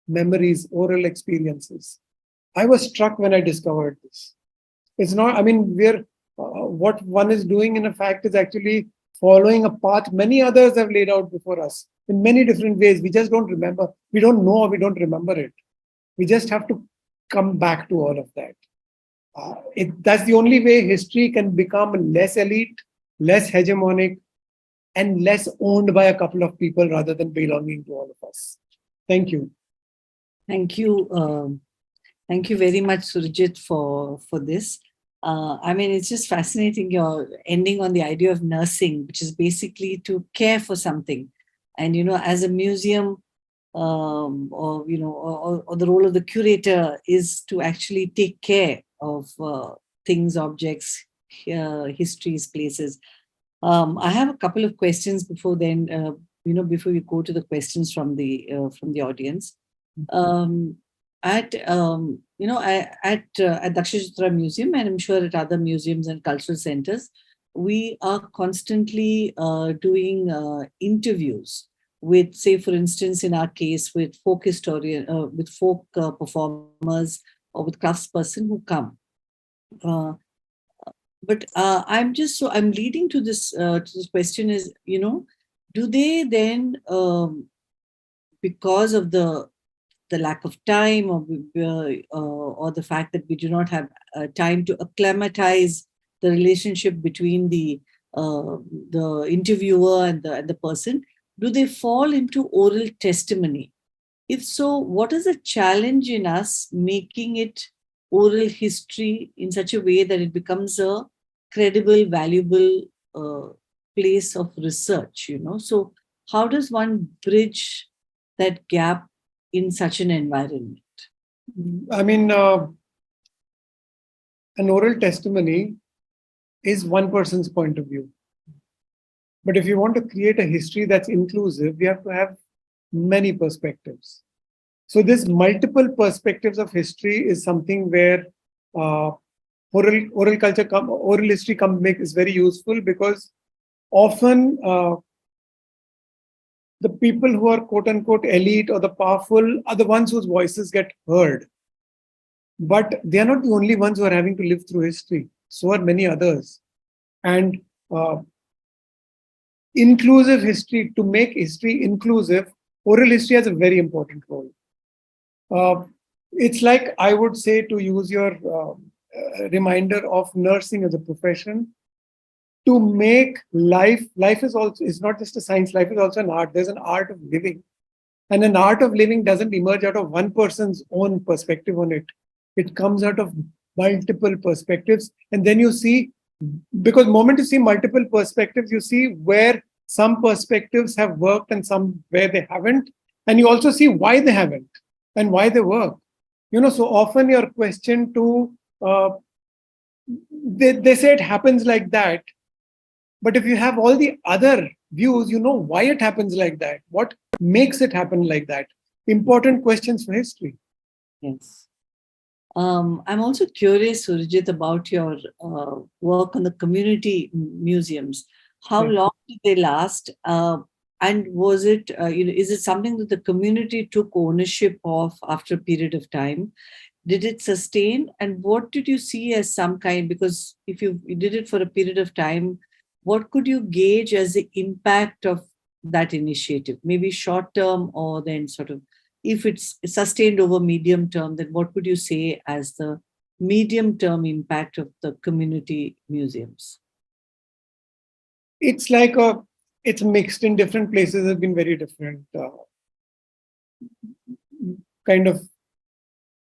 memories, oral experiences. I was struck when I discovered this. It's not, I mean, what one is doing in a fact is actually following a path many others have laid out before us in many different ways. We just don't remember. We don't know or we don't remember it. We just have to come back to all of that. That's the only way history can become less elite, less hegemonic, and less owned by a couple of people rather than belonging to all of us. Thank you. Thank you. Thank you very much, Surajit, for this. I mean, it's just fascinating. You're ending on the idea of nursing, which is basically to care for something. And, as a museum, or the role of the curator is to actually take care of things, objects, histories, places. I have a couple of questions before then, before we go to the questions from the audience. At Dakshinachitra Museum, and I'm sure at other museums and cultural centers, we are constantly doing interviews with, say, for instance, in our case, with folk performers or with craftsperson who come. But I'm leading to this question is, do they then, because of the lack of time or the fact that we do not have time to acclimatize the relationship between the interviewer and the person, do they fall into oral testimony? If so, what is the challenge in us making it oral history in such a way that it becomes a credible, valuable place of research? So how does one bridge that gap in such an environment? I mean, an oral testimony is one person's point of view. But if you want to create a history that's inclusive, we have to have many perspectives. So this multiple perspectives of history is something where oral history is very useful, because often the people who are quote unquote elite or the powerful are the ones whose voices get heard. But they are not the only ones who are having to live through history. So are many others. And inclusive history, to make history inclusive, oral history has a very important role. It's like, I would say, to use your reminder of nursing as a profession, to make life is not just a science, life is also an art. There's an art of living. And an art of living doesn't emerge out of one person's own perspective on it. It comes out of multiple perspectives. And then you see, because the moment you see multiple perspectives, you see where some perspectives have worked and some where they haven't. And you also see why they haven't and why they work. So often your question to, they say it happens like that. But if you have all the other views, you know why it happens like that. What makes it happen like that? Important questions for history. Yes. I'm also curious, Surajit, about your work on the community museums. How long did they last? And was it, is it something that the community took ownership of after a period of time? Did it sustain? And what did you see as some kind, because if you did it for a period of time, what could you gauge as the impact of that initiative? Maybe short term, or then sort of, if it's sustained over medium term, then what would you say as the medium term impact of the community museums? It's like it's mixed in different places, have been very different kind of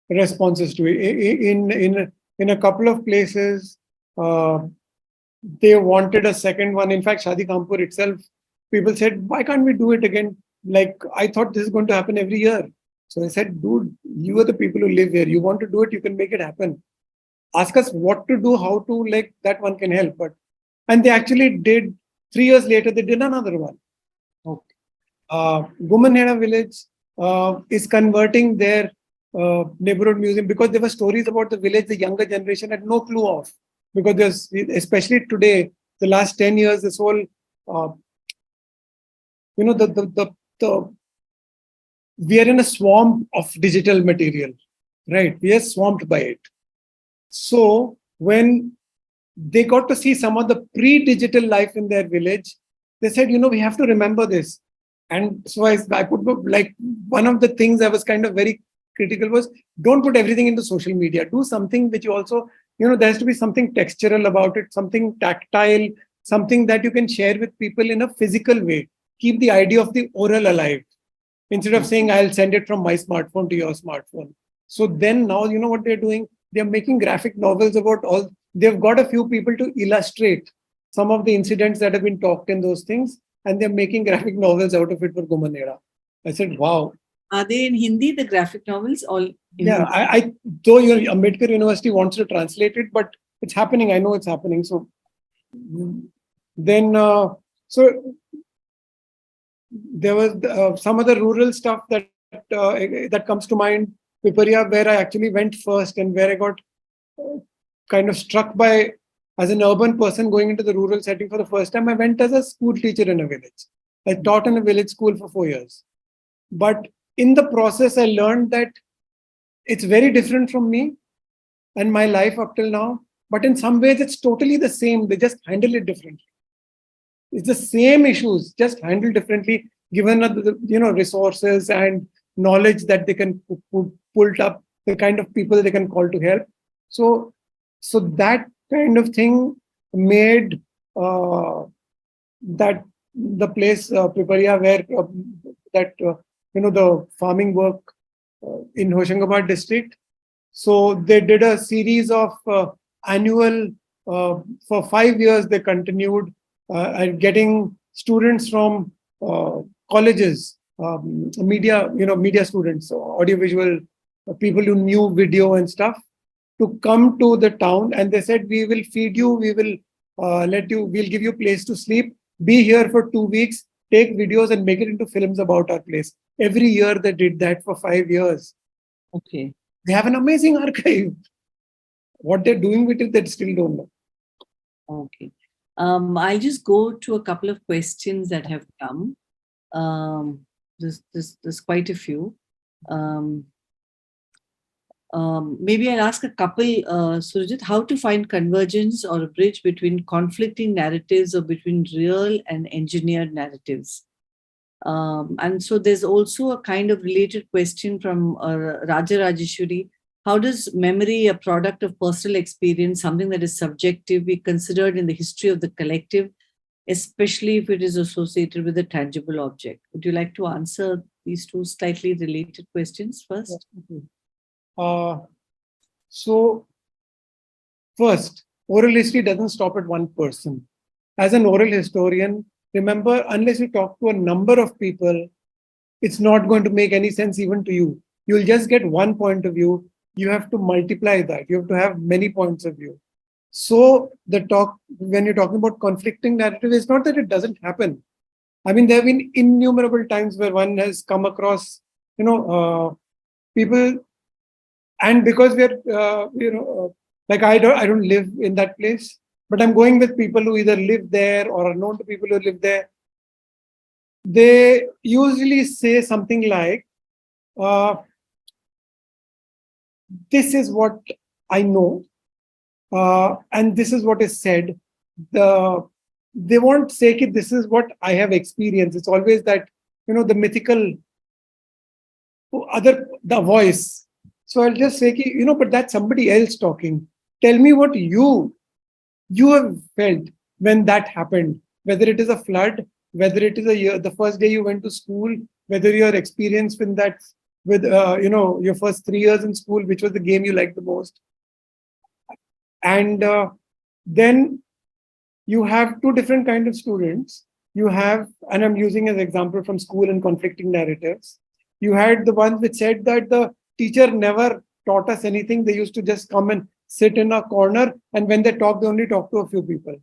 responses to it. In a couple of places, they wanted a second one. In fact, Shadi Khanpur itself, people said, why can't we do it again? Like, I thought this is going to happen every year. So I said, dude, you are the people who live here. You want to do it, you can make it happen. Ask us what to do, how to, like, that one can help. And they actually did. 3 years later, they did another one. Okay. Gumanheda village is converting their neighborhood museum, because there were stories about the village the younger generation had no clue of, because there's, especially today, the last 10 years, this whole, uh, the we are in a swamp of digital material, right? We are swamped by it. So when they got to see some of the pre-digital life in their village, they said, we have to remember this. And so I put, like, one of the things I was kind of very critical was, don't put everything into social media. Do something which you also, there has to be something textural about it, something tactile, something that you can share with people in a physical way. Keep the idea of the oral alive instead of saying, I'll send it from my smartphone to your smartphone. So then now, what they're doing? They're making graphic novels about all, they've got a few people to illustrate some of the incidents that have been talked in those things, and they're making graphic novels out of it for Gumanera. I said, wow. Are they in Hindi, the graphic novels? All in Yeah, I though your Ambedkar University wants to translate it, but it's happening. I know it's happening. So then, so there was some other rural stuff that comes to mind. Piparia, where I actually went first, and where I got kind of struck by, as an urban person going into the rural setting for the first time. I went as a school teacher in a village. I taught in a village school for 4 years. But in the process, I learned that it's very different from me and my life up till now. But in some ways, it's totally the same. They just handle it differently. It's the same issues, just handled differently, given the resources and knowledge that they can pull up, the kind of people they can call to help. So that kind of thing made that the place Piparia, where the farming work in Hoshangabad district. So they did a series of annual, for 5 years they continued, and getting students from colleges, media students, audiovisual people who knew video and stuff, to come to the town. And they said, we will feed you, we will we'll give you a place to sleep, be here for 2 weeks, take videos and make it into films about our place. Every year they did that for 5 years. Okay. They have an amazing archive. What they're doing with it, they still don't know. Okay. I'll just go to a couple of questions that have come. There's quite a few. Maybe I'll ask a couple, Surajit, how to find convergence or a bridge between conflicting narratives or between real and engineered narratives. And so there's also a kind of related question from Raja Rajeshwari. How does memory, a product of personal experience, something that is subjective, be considered in the history of the collective, especially if it is associated with a tangible object? Would you like to answer these two slightly related questions first? So first, oral history doesn't stop at one person. As an oral historian, remember, unless you talk to a number of people, it's not going to make any sense even to you. You'll just get one point of view. You have to multiply that. You have to have many points of view. So when you're talking about conflicting narrative, it's not that it doesn't happen. I mean, there have been innumerable times where one has come across, people, and because we're, like I don't live in that place, but I'm going with people who either live there or are known to people who live there. They usually say something like, this is what I know, and this is what is said. They won't say that this is what I have experienced. It's always that, the mythical the voice. So I'll just say, but that's somebody else talking. Tell me what you have felt when that happened, whether it is a flood, whether it is the first day you went to school, whether your experience with that, your first 3 years in school, which was the game you liked the most. And then you have two different kinds of students. You have, and I'm using as example from school and conflicting narratives. You had the ones which said that the teacher never taught us anything. They used to just come and sit in a corner, and when they talk, they only talk to a few people.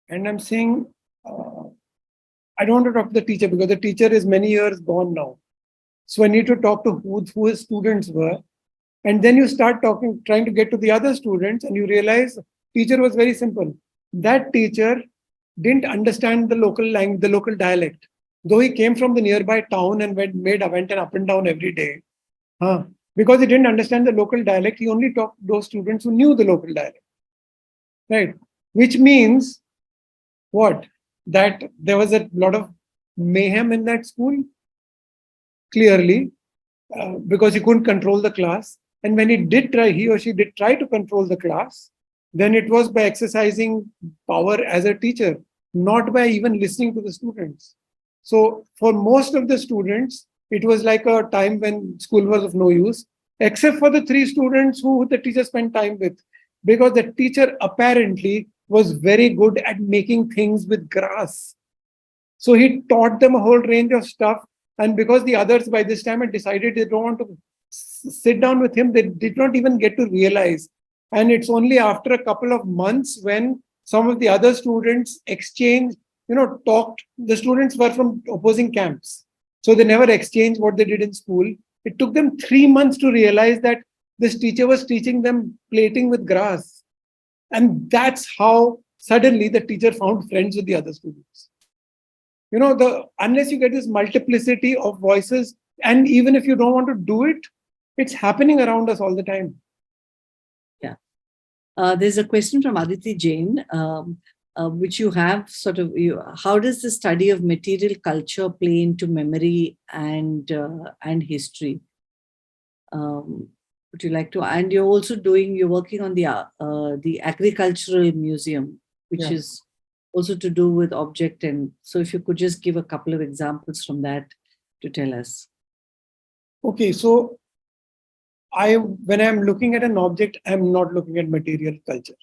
And I'm saying, I don't want to talk to the teacher because the teacher is many years gone now. So I need to talk to who his students were. And then you start talking, trying to get to the other students, and you realize teacher was very simple. That teacher didn't understand the local language, the local dialect. Though he came from the nearby town and went an up and down every day. Huh? Because he didn't understand the local dialect, he only taught those students who knew the local dialect. Right? Which means what? That there was a lot of mayhem in that school, clearly, because he couldn't control the class. And when he or she did try to control the class, then it was by exercising power as a teacher, not by even listening to the students. So for most of the students, it was like a time when school was of no use, except for the 3 students who the teacher spent time with, because the teacher apparently was very good at making things with grass. So he taught them a whole range of stuff. And because the others by this time had decided they don't want to sit down with him, they did not even get to realize. And it's only after a couple of months when some of the other students exchanged, talked. The students were from opposing camps. So they never exchanged what they did in school. It took them 3 months to realize that this teacher was teaching them plating with grass. And that's how suddenly the teacher found friends with the other students. Unless you get this multiplicity of voices, and even if you don't want to do it, it's happening around us all the time. Yeah. There's a question from Aditi Jain, which you have how does the study of material culture play into memory and history? Would you like to? And you're working on the agricultural museum, which is also to do with object. And so if you could just give a couple of examples from that to tell us. Okay, so when I'm looking at an object, I'm not looking at material culture.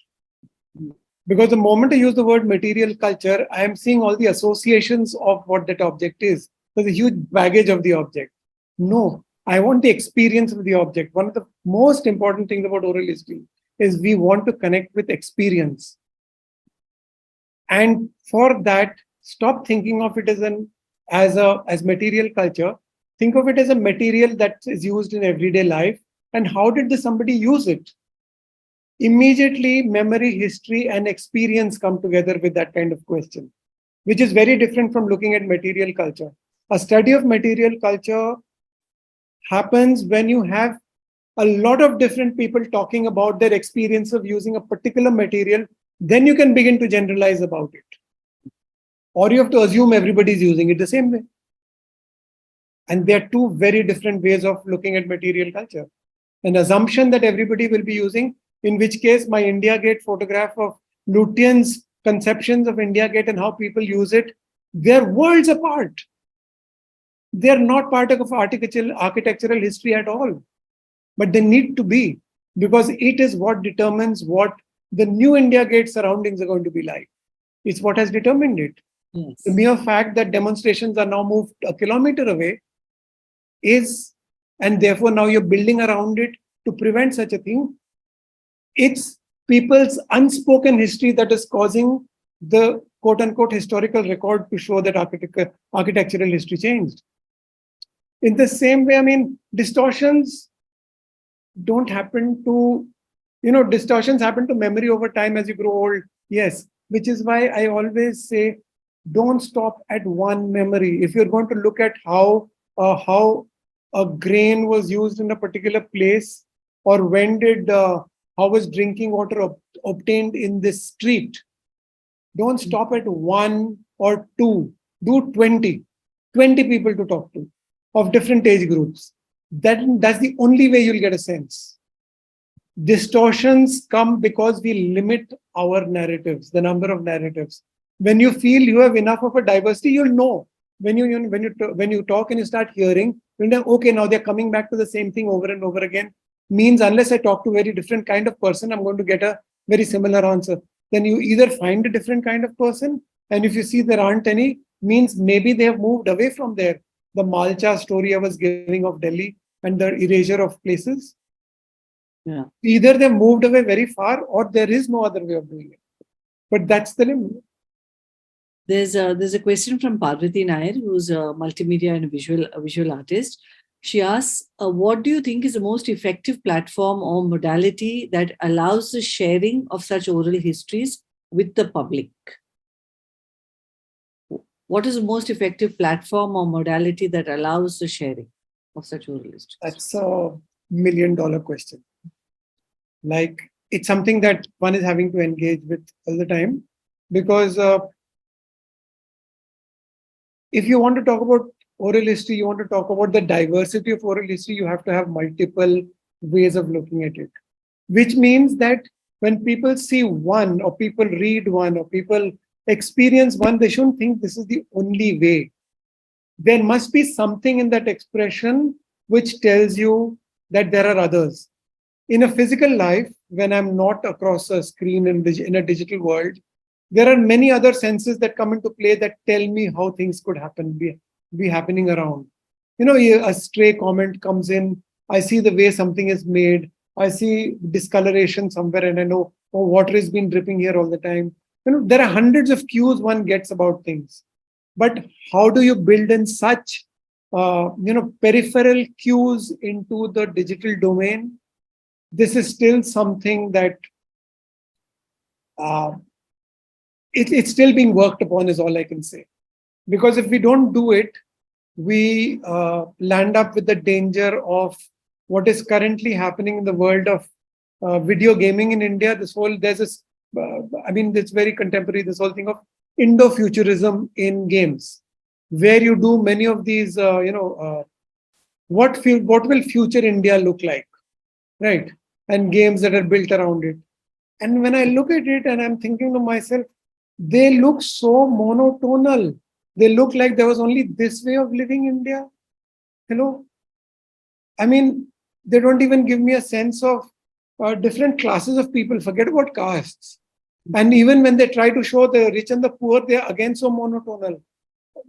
Because the moment I use the word material culture, I am seeing all the associations of what that object is. There's a huge baggage of the object. No, I want the experience of the object. One of the most important things about oral history is we want to connect with experience. And for that, stop thinking of it as material culture. Think of it as a material that is used in everyday life. And how did somebody use it? Immediately, memory, history, and experience come together with that kind of question, which is very different from looking at material culture. A study of material culture happens when you have a lot of different people talking about their experience of using a particular material. Then you can begin to generalize about it. Or you have to assume everybody's using it the same way. And there are 2 very different ways of looking at material culture. An assumption that everybody will be using, in which case my India Gate photograph of Lutyens' conceptions of India Gate and how people use it, they're worlds apart. They're not part of architectural history at all. But they need to be, because it is what determines what the new India Gate surroundings are going to be like. It's what has determined it. Yes. The mere fact that demonstrations are now moved a kilometer away is, and therefore now you're building around it to prevent such a thing. It's people's unspoken history that is causing the quote unquote historical record to show that architectural history changed. In the same way, distortions don't happen to, distortions happen to memory over time as you grow old. Yes, which is why I always say, don't stop at one memory. If you're going to look at how a grain was used in a particular place, or how was drinking water obtained in this street, don't stop at 1 or 2. Do 20 people to talk to of different age groups. That's the only way you'll get a sense. Distortions come because we limit our narratives, the number of narratives. When you feel you have enough of a diversity, you'll know. When you talk and you start hearing, you know, okay, now they're coming back to the same thing over and over again. Means unless I talk to a very different kind of person, I'm going to get a very similar answer. Then you either find a different kind of person, and if you see there aren't any, means maybe they have moved away from there. The Malcha story I was giving of Delhi and the erasure of places. Yeah. Either they moved away very far, or there is no other way of doing it. But that's the limit. There's a question from Parvati Nair, who's a multimedia and a visual artist. She asks, what do you think is the most effective platform or modality that allows the sharing of such oral histories with the public? What is the most effective platform or modality that allows the sharing of such oral histories? That's a $1 million question. Like, it's something that one is having to engage with all the time, because if you want to talk about oral history, you want to talk about the diversity of oral history, you have to have multiple ways of looking at it. Which means that when people see one, or people read one, or people experience one, they shouldn't think this is the only way. There must be something in that expression which tells you that there are others. In a physical life, when I'm not across a screen in a digital world, there are many other senses that come into play that tell me how things could happen, be happening around. A stray comment comes in, I see the way something is made, I see discoloration somewhere, and I know, oh, water has been dripping here all the time. There are hundreds of cues one gets about things. But how do you build in such, peripheral cues into the digital domain? This is still something that uh, it's still being worked upon, is all I can say. Because if we don't do it, we land up with the danger of what is currently happening in the world of video gaming in India. There's this, it's very contemporary, this whole thing of Indo-futurism in games, where you do many of these, what will future India look like, right? And games that are built around it. And when I look at it and I'm thinking to myself, they look so monotonal. They look like there was only this way of living India. I mean, they don't even give me a sense of different classes of people. Forget about castes. And even when they try to show the rich and the poor, they are again so monotonal.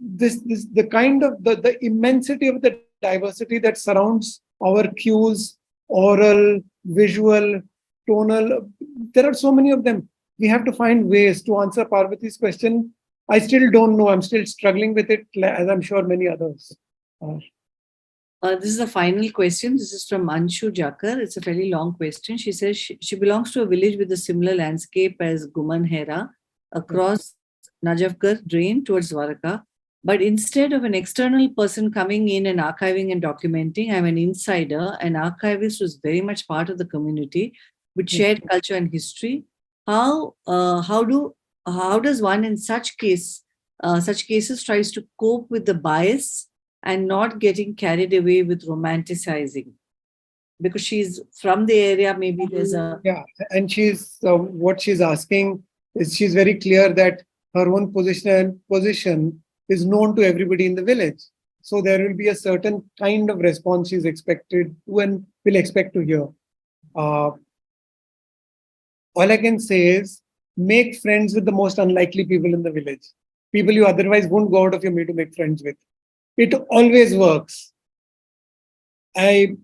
The kind of the immensity of the diversity that surrounds our cues, oral, visual, tonal. There are so many of them. We have to find ways to answer Parvati's question. I still don't know. I'm still struggling with it, as I'm sure many others are. This is the final question. This is from Anshu Jakar. It's a fairly long question. She says she belongs to a village with a similar landscape as Gumanhera across Najafgarh drain towards Dwarka. But instead of an external person coming in and archiving and documenting, I'm an insider. An archivist who's very much part of the community with shared culture and history. How does one in such cases tries to cope with the bias and not getting carried away with romanticizing? Because she's from the area, maybe there's a... Yeah, and she's what she's asking is, she's very clear that her own position is known to everybody in the village. So there will be a certain kind of response she's expected to and will expect to hear. All I can say is, make friends with the most unlikely people in the village. People you otherwise won't go out of your way to make friends with. It always works. The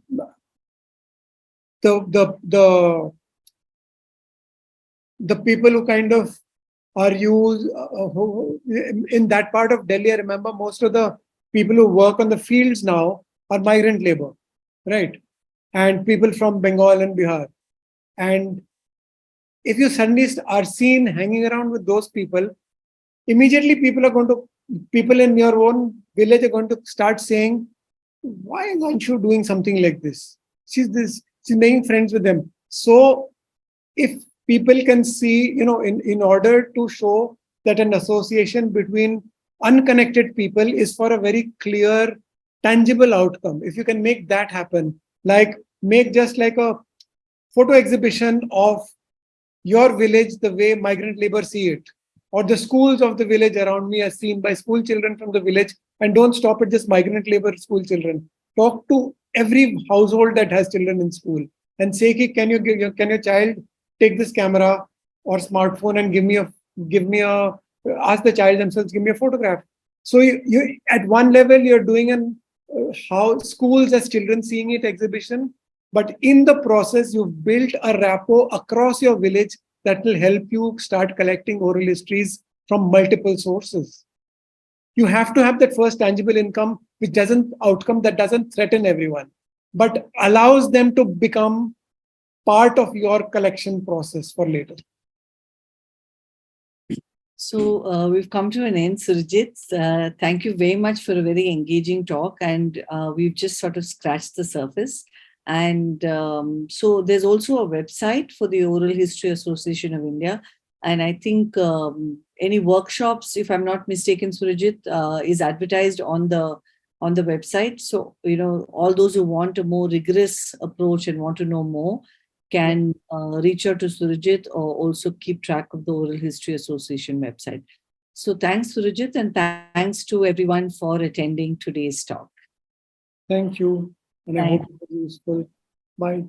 people who kind of are used in that part of Delhi, I remember most of the people who work on the fields now are migrant labor, right? And people from Bengal and Bihar. And if you suddenly are seen hanging around with those people, immediately people in your own village are going to start saying, why aren't you doing something like this? She's making friends with them. So if people can see, in order to show that an association between unconnected people is for a very clear, tangible outcome, if you can make that happen, make just like a photo exhibition of your village the way migrant labor see it, or the schools of the village around me are seen by school children from the village, and don't stop at just migrant labor school children. Talk to every household that has children in school and say, can your child take this camera or smartphone and ask the child themselves, give me a photograph. So you at one level, you're doing an how schools as children seeing it exhibition, but in the process, you've built a rapport across your village that will help you start collecting oral histories from multiple sources. You have to have that first tangible income, which doesn't outcome that doesn't threaten everyone, but allows them to become part of your collection process for later. So we've come to an end, Surajit. Thank you very much for a very engaging talk, and we've just sort of scratched the surface. And so there's also a website for the Oral History Association of India, and I think any workshops, if I'm not mistaken, Surajit, is advertised on the website. So all those who want a more rigorous approach and want to know more can reach out to Surajit or also keep track of the Oral History Association website. So thanks, Surajit, and thanks to everyone for attending today's talk. Thank you. And I Thank hope it was useful. Bye.